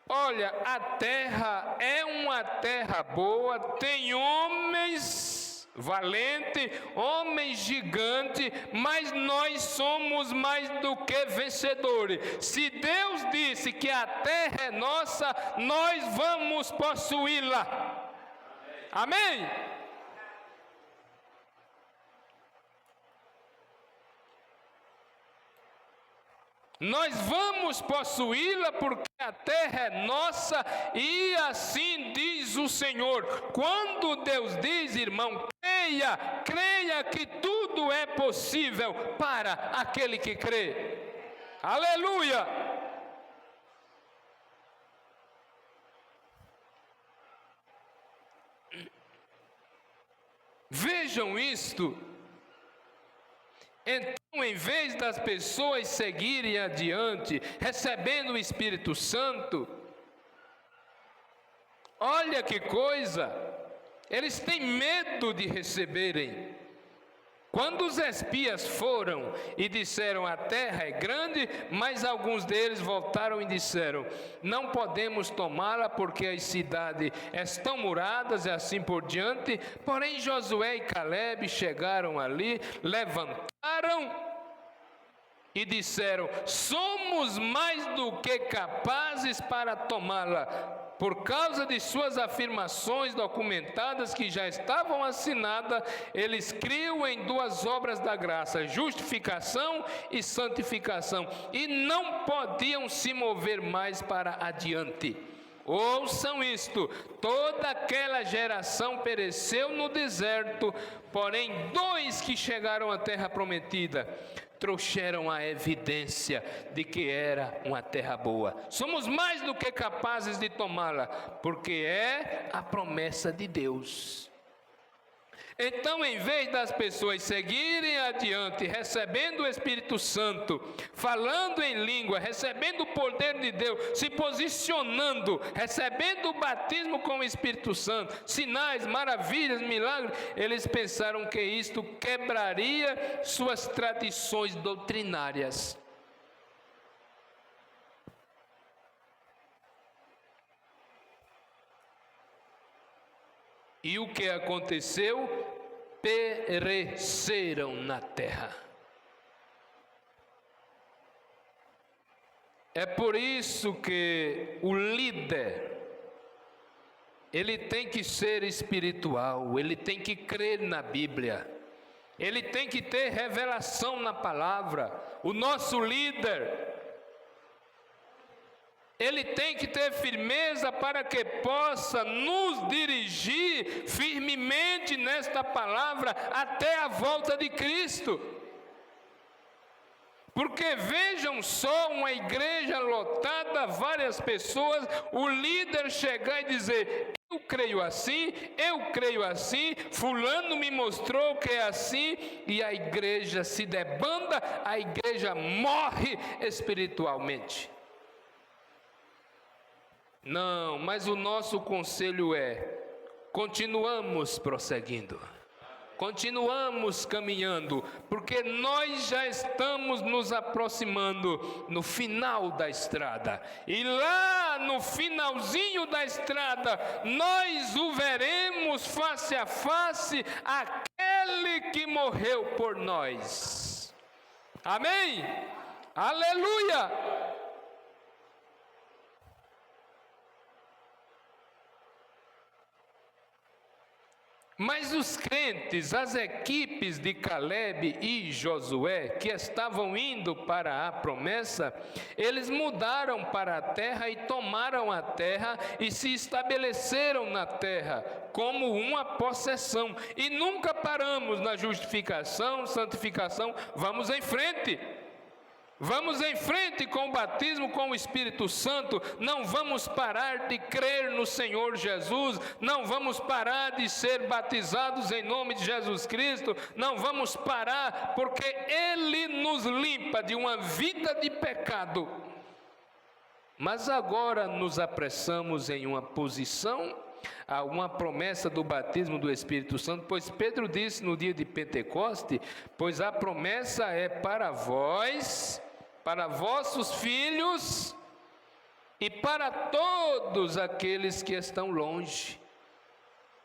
Olha, a terra é uma terra boa, tem homens valentes, homens gigantes, mas nós somos mais do que vencedores. Se Deus disse que a terra é nossa, nós vamos possuí-la. Amém? Nós vamos possuí-la porque a terra é nossa, e assim diz o Senhor. Quando Deus diz, irmão, creia que tudo é possível para aquele que crê. Aleluia! Vejam isto. Então, em vez das pessoas seguirem adiante, recebendo o Espírito Santo, olha que coisa, eles têm medo de receberem. Quando os espias foram e disseram: a terra é grande, mas alguns deles voltaram e disseram: não podemos tomá-la porque as cidades estão muradas e assim por diante. Porém Josué e Calebe chegaram ali, levantaram e disseram: somos mais do que capazes para tomá-la, por causa de suas afirmações documentadas que já estavam assinadas. Eles criam em 2 obras da graça, justificação e santificação, e não podiam se mover mais para adiante. Ouçam isto: toda aquela geração pereceu no deserto, porém 2 que chegaram à terra prometida trouxeram a evidência de que era uma terra boa. Somos mais do que capazes de tomá-la, porque é a promessa de Deus. Então, em vez das pessoas seguirem adiante, recebendo o Espírito Santo, falando em língua, recebendo o poder de Deus, se posicionando, recebendo o batismo com o Espírito Santo, sinais, maravilhas, milagres, eles pensaram que isto quebraria suas tradições doutrinárias. E o que aconteceu? Pereceram na terra. É por isso que o líder, ele tem que ser espiritual, ele tem que crer na Bíblia, ele tem que ter revelação na palavra. O nosso líder, ele tem que ter firmeza para que possa nos dirigir firmemente nesta palavra até a volta de Cristo. Porque vejam só, uma igreja lotada, várias pessoas, o líder chegar e dizer: eu creio assim, fulano me mostrou que é assim, e a igreja se debanda, a igreja morre espiritualmente. Não, mas o nosso conselho é: continuamos prosseguindo, continuamos caminhando, porque nós já estamos nos aproximando no final da estrada, e lá no finalzinho da estrada, nós o veremos face a face, aquele que morreu por nós. Amém? Aleluia! Mas os crentes, as equipes de Caleb e Josué, que estavam indo para a promessa, eles mudaram para a terra e tomaram a terra e se estabeleceram na terra como uma possessão. E nunca paramos na justificação, santificação, vamos em frente. Vamos em frente com o batismo com o Espírito Santo, não vamos parar de crer no Senhor Jesus, não vamos parar de ser batizados em nome de Jesus Cristo, não vamos parar, porque Ele nos limpa de uma vida de pecado. Mas agora nos apressamos em uma posição, a uma promessa do batismo do Espírito Santo, pois Pedro disse no dia de Pentecoste, pois a promessa é para vós, para vossos filhos e para todos aqueles que estão longe.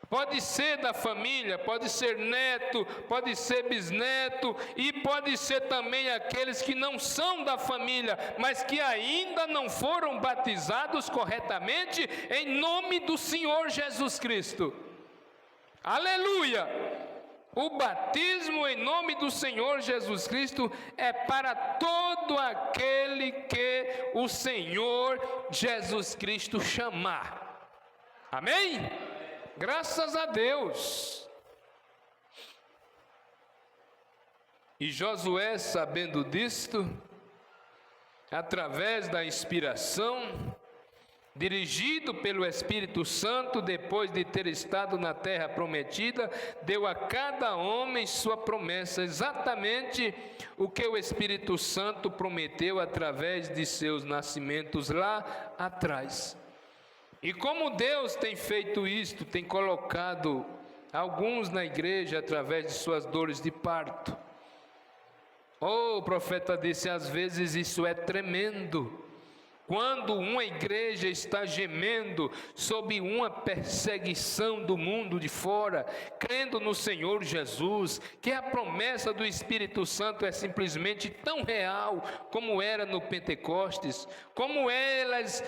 Pode ser da família, pode ser neto, pode ser bisneto e pode ser também aqueles que não são da família, mas que ainda não foram batizados corretamente em nome do Senhor Jesus Cristo. Aleluia! O batismo em nome do Senhor Jesus Cristo é para todo aquele que o Senhor Jesus Cristo chamar. Amém? Graças a Deus. E Josué, sabendo disto, através da inspiração, dirigido pelo Espírito Santo, depois de ter estado na terra prometida, deu a cada homem sua promessa, exatamente o que o Espírito Santo prometeu através de seus nascimentos lá atrás. E como Deus tem feito isto, tem colocado alguns na igreja através de suas dores de parto. O profeta disse, às vezes isso é tremendo. Quando uma igreja está gemendo sob uma perseguição do mundo de fora, crendo no Senhor Jesus, que a promessa do Espírito Santo é simplesmente tão real como era no Pentecostes, como elas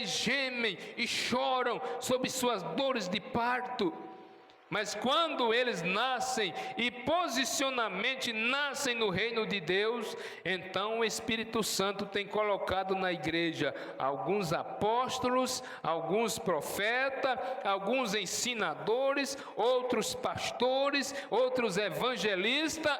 gemem e choram sob suas dores de parto. Mas quando eles nascem e posicionalmente nascem no reino de Deus, então o Espírito Santo tem colocado na igreja alguns apóstolos, alguns profetas, alguns ensinadores, outros pastores, outros evangelistas.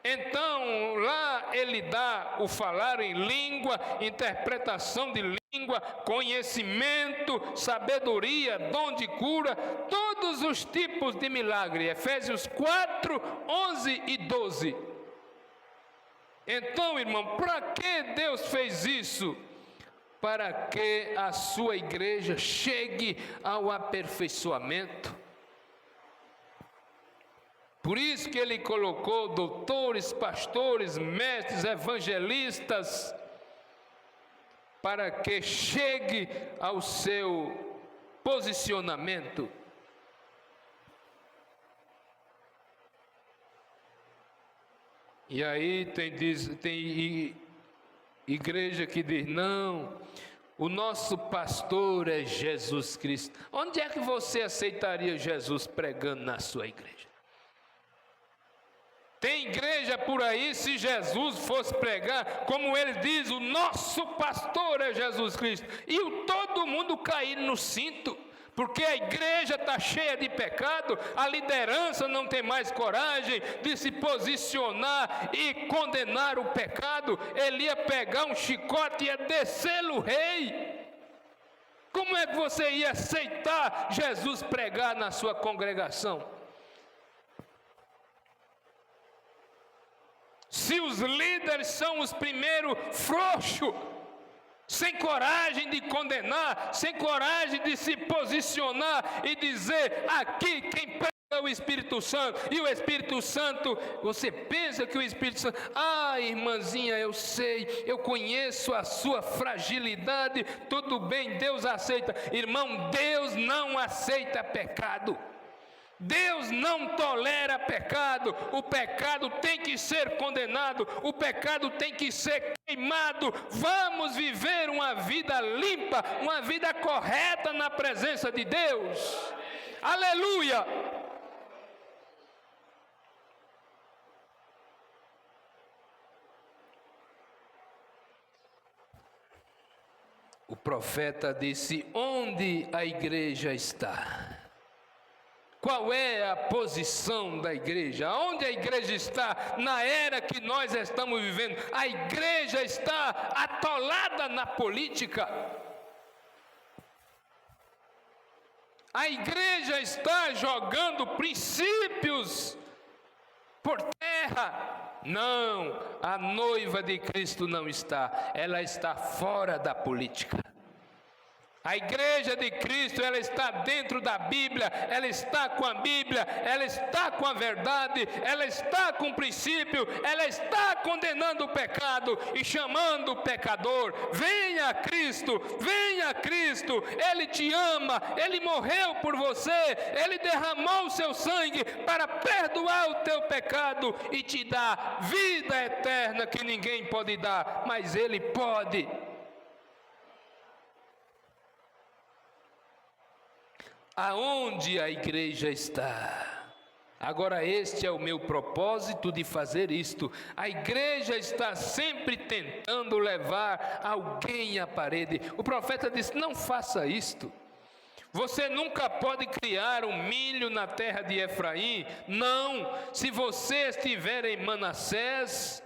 Então lá ele dá o falar em língua, interpretação de língua, conhecimento, sabedoria, dom de cura, todos os tipos de milagre. Efésios 4, 11 e 12. Então, irmão, para que Deus fez isso? Para que a sua igreja chegue ao aperfeiçoamento. Por isso que ele colocou doutores, pastores, mestres, evangelistas, para que chegue ao seu posicionamento. E aí tem igreja que diz, não, o nosso pastor é Jesus Cristo. Onde é que você aceitaria Jesus pregando na sua igreja? Tem igreja por aí, se Jesus fosse pregar, como ele diz, o nosso pastor é Jesus Cristo, e todo mundo cair no cinto, porque a igreja está cheia de pecado, a liderança não tem mais coragem de se posicionar e condenar o pecado. Ele ia pegar um chicote e ia descer o rei. Como é que você ia aceitar Jesus pregar na sua congregação? Se os líderes são os primeiros frouxos, sem coragem de condenar, sem coragem de se posicionar e dizer, aqui quem prega é o Espírito Santo, e o Espírito Santo, você pensa que o Espírito Santo, irmãzinha, eu sei, eu conheço a sua fragilidade, tudo bem, Deus aceita. Irmão, Deus não aceita pecado. Deus não tolera pecado, o pecado tem que ser condenado, o pecado tem que ser queimado. Vamos viver uma vida limpa, uma vida correta na presença de Deus. Aleluia! O profeta disse: onde a igreja está? Qual é a posição da igreja? Onde a igreja está na era que nós estamos vivendo? A igreja está atolada na política. A igreja está jogando princípios por terra. Não, a noiva de Cristo não está. Ela está fora da política. A igreja de Cristo, ela está dentro da Bíblia, ela está com a Bíblia, ela está com a verdade, ela está com o princípio, ela está condenando o pecado e chamando o pecador. Venha a Cristo, venha a Cristo, Ele te ama, Ele morreu por você, Ele derramou o seu sangue para perdoar o teu pecado e te dar vida eterna que ninguém pode dar, mas Ele pode. Aonde a igreja está? Agora este é o meu propósito de fazer isto. A igreja está sempre tentando levar alguém à parede. O profeta disse: não faça isto. Você nunca pode criar um milho na terra de Efraim. Não, se você estiver em Manassés,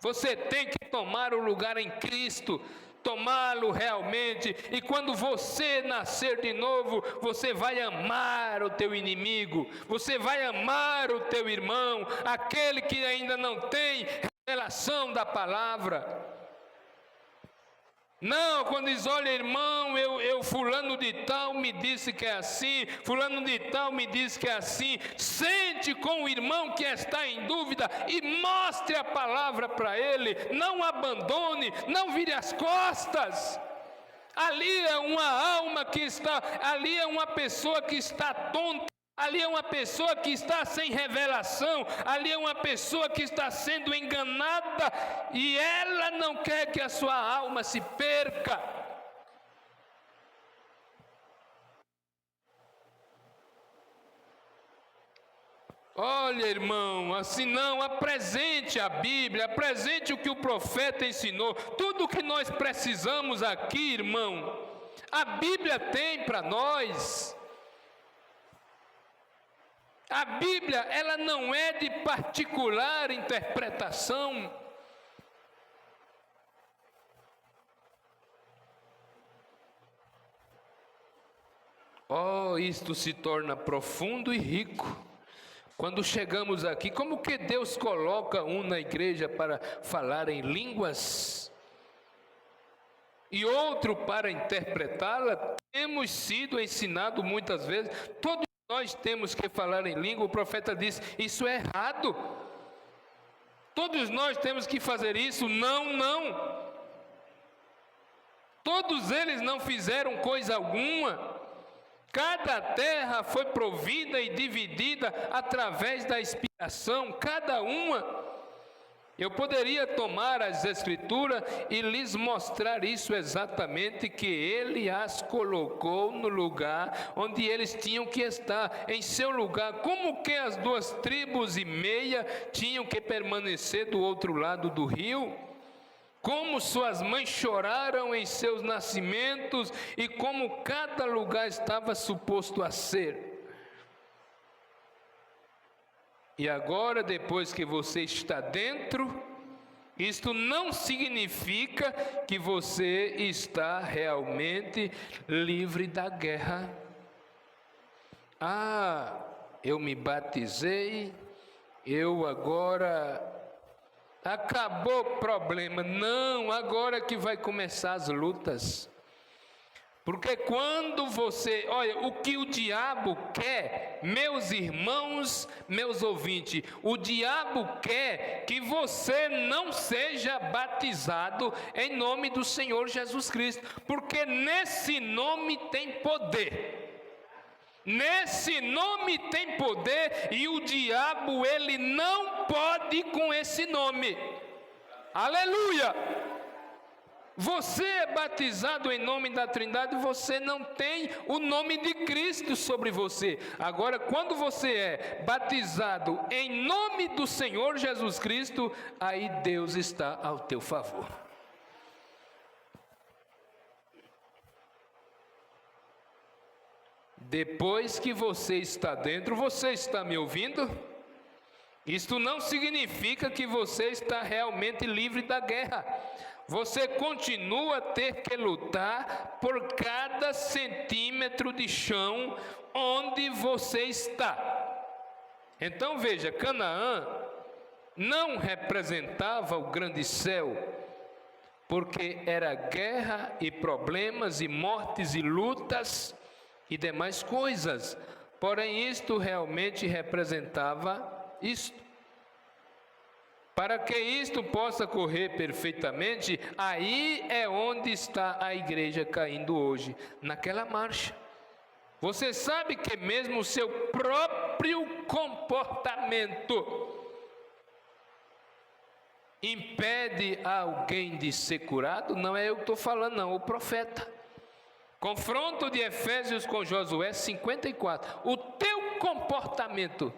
você tem que tomar o lugar em Cristo, tomá-lo realmente, e quando você nascer de novo, você vai amar o teu inimigo, você vai amar o teu irmão, aquele que ainda não tem revelação da palavra. Não, quando diz: olha, irmão, eu fulano de tal me disse que é assim, fulano de tal me disse que é assim. Sente com o irmão que está em dúvida e mostre a palavra para ele. Não abandone, não vire as costas. Ali é uma alma que está, ali é uma pessoa que está tonta. Ali é uma pessoa que está sem revelação, ali é uma pessoa que está sendo enganada e ela não quer que a sua alma se perca. Olha, irmão, assim não, apresente a Bíblia, apresente o que o profeta ensinou, tudo o que nós precisamos aqui, irmão, a Bíblia tem para nós. A Bíblia, ela não é de particular interpretação. Oh, isto se torna profundo e rico. Quando chegamos aqui, como que Deus coloca um na igreja para falar em línguas e outro para interpretá-la? Temos sido ensinados muitas vezes, todos nós temos que falar em língua. O profeta disse: isso é errado. Todos nós temos que fazer isso. Não. Todos eles não fizeram coisa alguma. Cada terra foi provida e dividida através da expiação, cada uma. Eu poderia tomar as escrituras e lhes mostrar isso exatamente, que ele as colocou no lugar onde eles tinham que estar, em seu lugar. Como que as 2,5 tribos tinham que permanecer do outro lado do rio? Como suas mães choraram em seus nascimentos e como cada lugar estava suposto a ser. E agora, depois que você está dentro, isto não significa que você está realmente livre da guerra. Ah, eu me batizei, eu agora acabou o problema. Não, agora que vai começar as lutas. Porque quando você, olha, o que o diabo quer, meus irmãos, meus ouvintes, o diabo quer que você não seja batizado em nome do Senhor Jesus Cristo, porque nesse nome tem poder. Nesse nome tem poder e o diabo, ele não pode com esse nome. Aleluia! Você é batizado em nome da Trindade, você não tem o nome de Cristo sobre você. Agora, quando você é batizado em nome do Senhor Jesus Cristo, aí Deus está ao teu favor. Depois que você está dentro, você está me ouvindo? Isto não significa que você está realmente livre da guerra. Você continua a ter que lutar por cada centímetro de chão onde você está. Então veja, Canaã não representava o grande céu, porque era guerra e problemas e mortes e lutas e demais coisas. Porém, isto realmente representava isto. Para que isto possa correr perfeitamente, aí é onde está a igreja caindo hoje, naquela marcha. Você sabe que mesmo o seu próprio comportamento impede alguém de ser curado? Não é eu que estou falando, não, o profeta. Confronto de Efésios com Josué 54. O teu comportamento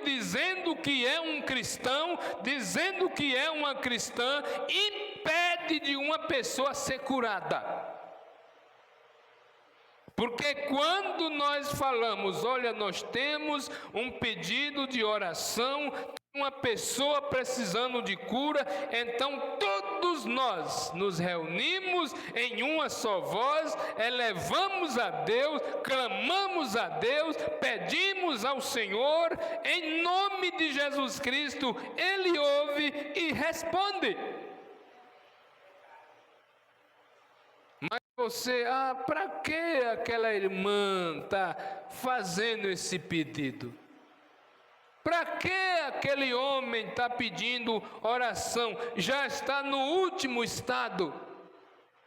dizendo que é um cristão, dizendo que é uma cristã, impede de uma pessoa ser curada. Porque quando nós falamos, olha, nós temos um pedido de oração, uma pessoa precisando de cura, então todos nós nos reunimos em uma só voz, elevamos a Deus, clamamos a Deus, pedimos ao Senhor, em nome de Jesus Cristo, Ele ouve e responde. Mas você, para que aquela irmã está fazendo esse pedido? Para que aquele homem está pedindo oração? Já está no último estado,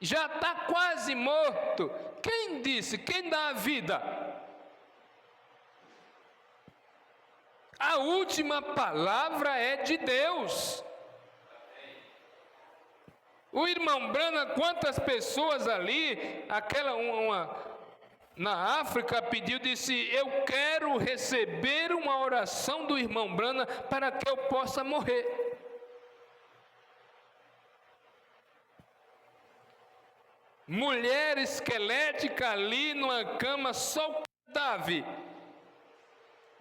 já está quase morto. Quem disse? Quem dá a vida? A última palavra é de Deus. O irmão Branham, quantas pessoas ali, na África pediu, disse, eu quero receber uma oração do irmão Branham para que eu possa morrer. Mulher esquelética ali numa cama, só o cadáver.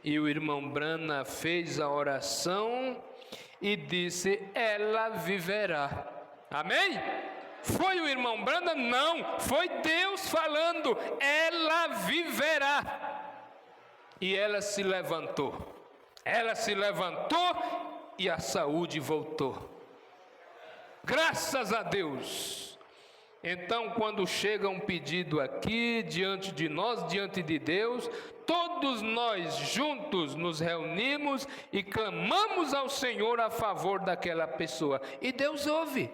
E o irmão Branham fez a oração e disse, ela viverá. Amém? Foi o irmão Branham? Não, foi Deus falando, ela viverá. E ela se levantou e a saúde voltou. Graças a Deus. Então, quando chega um pedido aqui, diante de nós, diante de Deus, todos nós juntos nos reunimos e clamamos ao Senhor a favor daquela pessoa. E Deus ouve.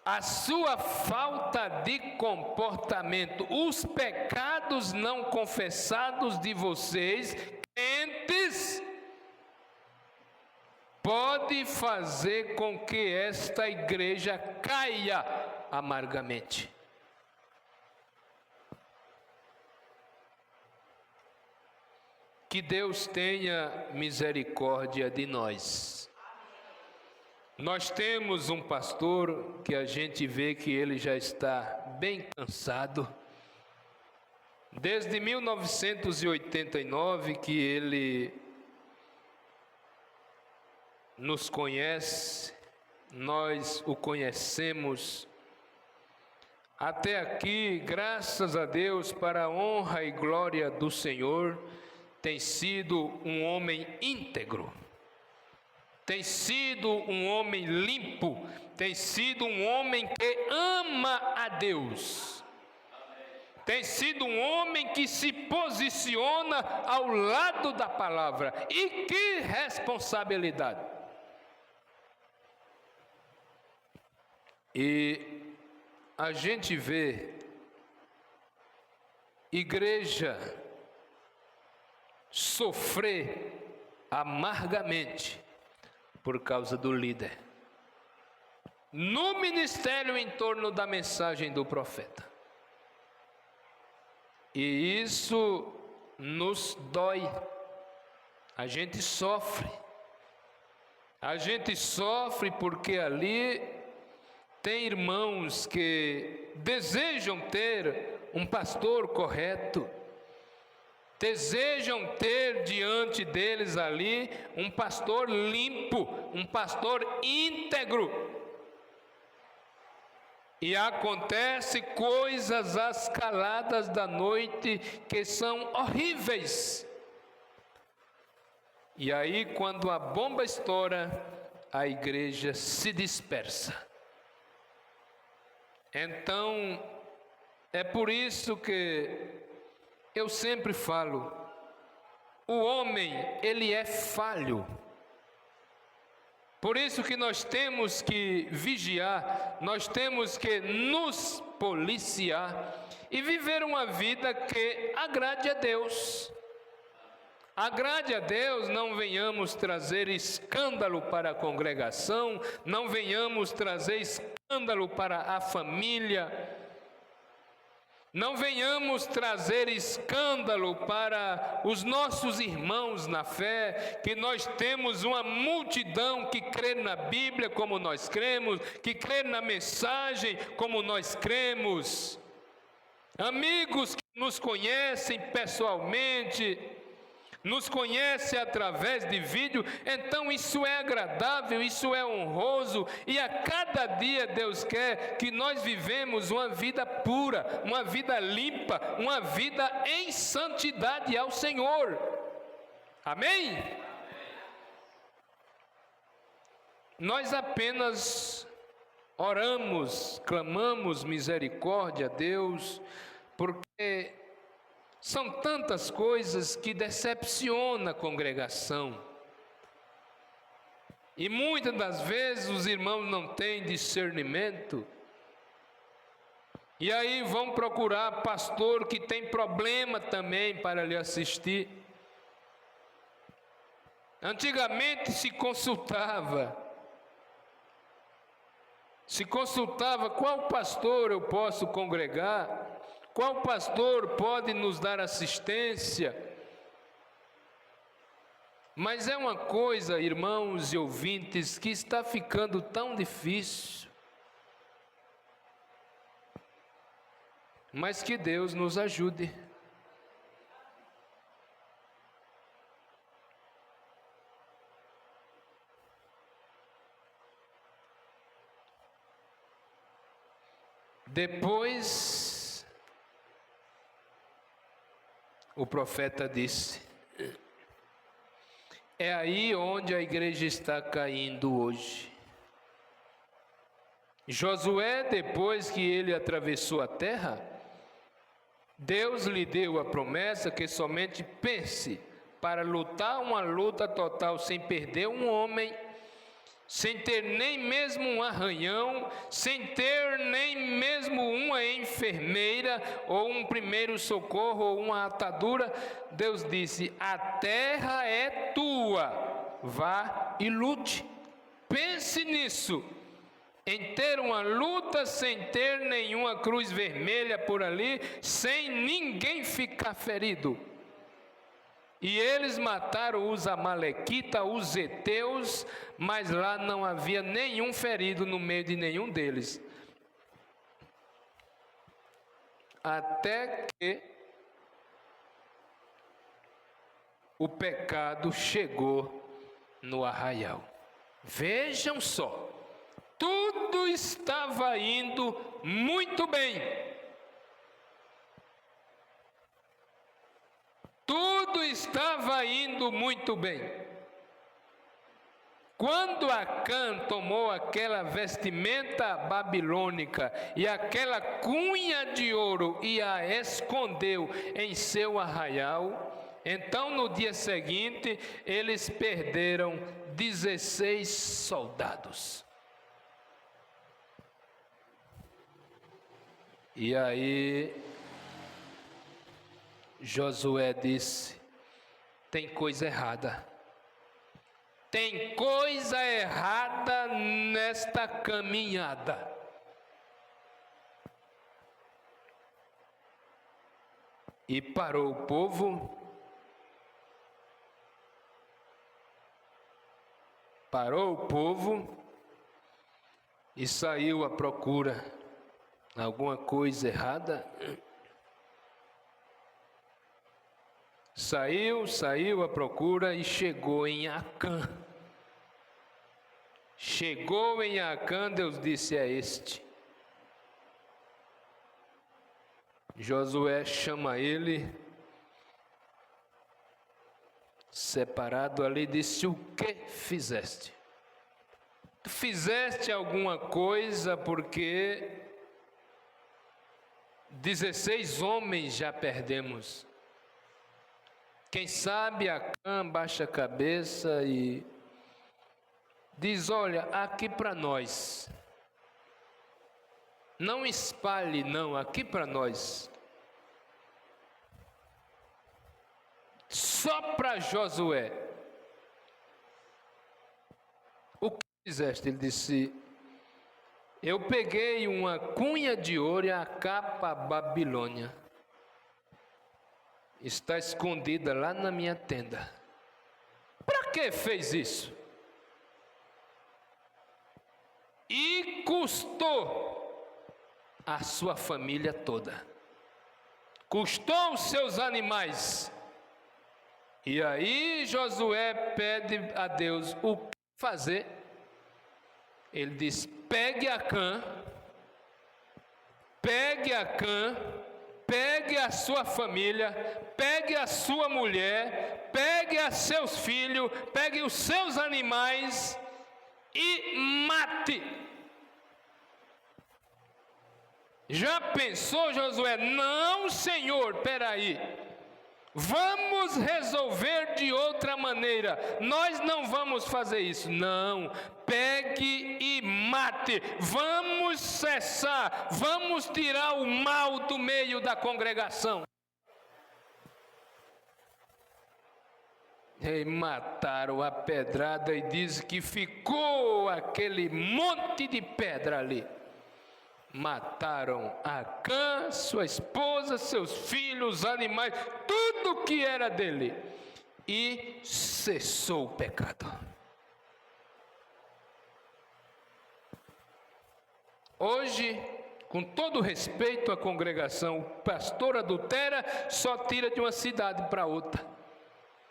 A sua falta de comportamento, os pecados não confessados de vocês, crentes, pode fazer com que esta igreja caia amargamente. Que Deus tenha misericórdia de nós. Nós temos um pastor que a gente vê que ele já está bem cansado. Desde 1989 que ele nos conhece, nós o conhecemos. Até aqui, graças a Deus, para a honra e glória do Senhor, tem sido um homem íntegro. Tem sido um homem limpo, tem sido um homem que ama a Deus. Tem sido um homem que se posiciona ao lado da palavra. E que responsabilidade! E a gente vê igreja sofrer amargamente por causa do líder, no ministério em torno da mensagem do profeta. E isso nos dói, a gente sofre porque ali tem irmãos que desejam ter um pastor correto, desejam ter diante deles ali um pastor limpo, um pastor íntegro. E acontece coisas às caladas da noite que são horríveis. E aí, quando a bomba estoura, a igreja se dispersa. Então, é por isso que eu sempre falo, o homem, ele é falho. Por isso que nós temos que vigiar, nós temos que nos policiar e viver uma vida que agrade a Deus. Agrade a Deus, não venhamos trazer escândalo para a congregação, não venhamos trazer escândalo para a família, não venhamos trazer escândalo para os nossos irmãos na fé, que nós temos uma multidão que crê na Bíblia como nós cremos, que crê na mensagem como nós cremos, amigos que nos conhecem pessoalmente, nos conhece através de vídeo. Então isso é agradável, isso é honroso, e a cada dia Deus quer que nós vivemos uma vida pura, uma vida limpa, uma vida em santidade ao Senhor. Amém? Nós apenas oramos, clamamos misericórdia a Deus, porque são tantas coisas que decepcionam a congregação. E muitas das vezes os irmãos não têm discernimento. E aí vão procurar pastor que tem problema também para lhe assistir. Antigamente se consultava qual pastor eu posso congregar, qual pastor pode nos dar assistência? Mas é uma coisa, irmãos e ouvintes, que está ficando tão difícil. Mas que Deus nos ajude. Depois, o profeta disse: é aí onde a igreja está caindo hoje. Josué, depois que ele atravessou a terra, Deus lhe deu a promessa que somente pense para lutar uma luta total sem perder um homem, sem ter nem mesmo um arranhão, sem ter nem mesmo uma enfermeira, ou um primeiro socorro, ou uma atadura. Deus disse: a terra é tua, vá e lute. Pense nisso, em ter uma luta sem ter nenhuma cruz vermelha por ali, sem ninguém ficar ferido. E eles mataram os amalequitas, os heteus, mas lá não havia nenhum ferido no meio de nenhum deles. Até que o pecado chegou no arraial. Vejam só, tudo estava indo muito bem. Tudo estava indo muito bem. Quando Acã tomou aquela vestimenta babilônica e aquela cunha de ouro e a escondeu em seu arraial, então no dia seguinte eles perderam 16 soldados. E aí Josué disse: tem coisa errada. Tem coisa errada nesta caminhada. E parou o povo. Parou o povo e saiu à procura. Alguma coisa errada? Saiu à procura e chegou em Acã. Chegou em Acã, Deus disse: é este. Josué chama ele, separado ali, disse: o que fizeste? Tu fizeste alguma coisa, porque 16 homens já perdemos. Quem sabe Acã baixa a cabeça e diz: olha, aqui para nós. Não espalhe, não, aqui para nós. Só para Josué. O que fizeste? Ele disse: eu peguei uma cunha de ouro e a capa Babilônia. Está escondida lá na minha tenda. Para que fez isso? E custou a sua família toda. Custou os seus animais. E aí Josué pede a Deus o que fazer. Ele diz: pegue Acã, pegue a sua família, pegue a sua mulher, pegue a seus filhos, pegue os seus animais e mate. Já pensou, Josué? Não, Senhor, peraí. Vamos resolver de outra maneira. Nós não vamos fazer isso. Não, pegue e mate. Vamos cessar. Vamos tirar o mal do meio da congregação. E mataram a pedrada e diz que ficou aquele monte de pedra ali. Mataram Acã, sua esposa, seus filhos, animais, tudo que era dele. E cessou o pecado. Hoje, com todo respeito à congregação, o pastor adultera, só tira de uma cidade para outra.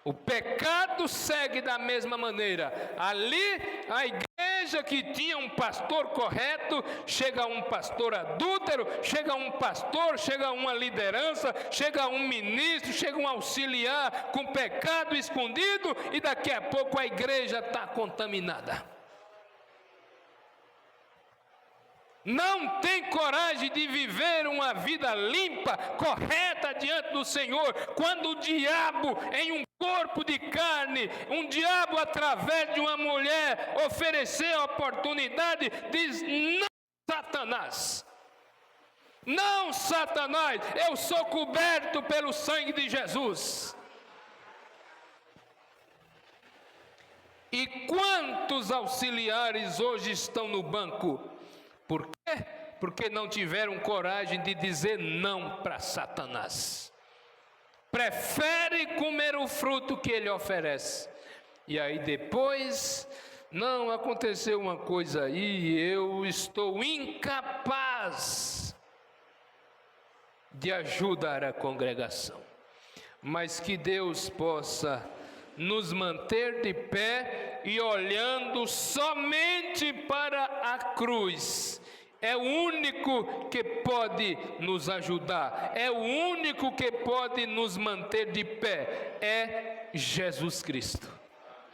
O pecado segue da mesma maneira. Ali, a igreja que tinha um pastor correto, chega um pastor adúltero, chega um pastor, chega uma liderança, chega um ministro, chega um auxiliar com pecado escondido, e daqui a pouco a igreja está contaminada. Não tem coragem de viver uma vida limpa, correta diante do Senhor, quando o diabo em um corpo de carne, um diabo através de uma mulher oferecer a oportunidade, diz: não, Satanás, não, Satanás, eu sou coberto pelo sangue de Jesus. E quantos auxiliares hoje estão no banco? Por quê? Porque não tiveram coragem de dizer não para Satanás. Prefere comer o fruto que ele oferece. E aí depois, não, aconteceu uma coisa aí, eu estou incapaz de ajudar a congregação. Mas que Deus possa nos manter de pé e olhando somente para a cruz. É o único que pode nos ajudar, é o único que pode nos manter de pé, é Jesus Cristo.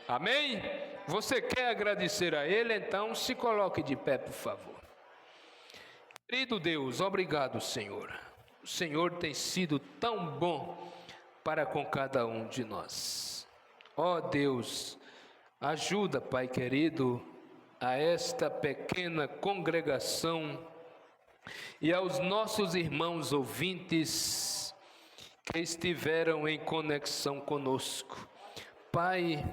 Amém? Você quer agradecer a Ele? Então se coloque de pé, por favor. Querido Deus, obrigado, Senhor. O Senhor tem sido tão bom para com cada um de nós. Ó Deus, ajuda, Pai querido, a esta pequena congregação e aos nossos irmãos ouvintes que estiveram em conexão conosco. Pai,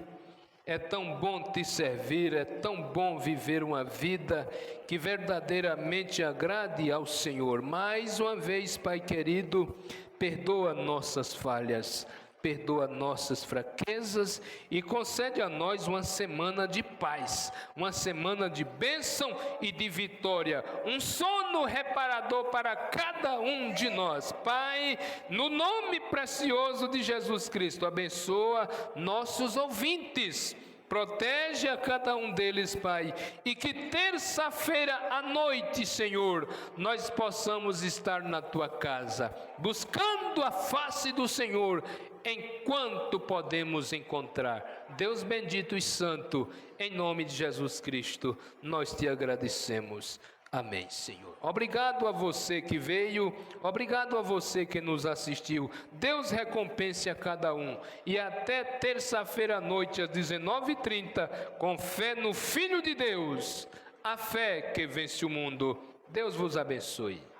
é tão bom te servir, é tão bom viver uma vida que verdadeiramente agrade ao Senhor. Mais uma vez, Pai querido, perdoa nossas falhas, perdoa nossas fraquezas e concede a nós uma semana de paz, uma semana de bênção e de vitória, um sono reparador para cada um de nós. Pai, no nome precioso de Jesus Cristo, abençoa nossos ouvintes, protege a cada um deles, Pai, e que terça-feira à noite, Senhor, nós possamos estar na Tua casa, buscando a face do Senhor, enquanto podemos encontrar. Deus bendito e santo, em nome de Jesus Cristo, nós te agradecemos. Amém, Senhor. Obrigado a você que veio, obrigado a você que nos assistiu. Deus recompense a cada um. E até terça-feira à noite, às 19h30, com fé no Filho de Deus, a fé que vence o mundo. Deus vos abençoe.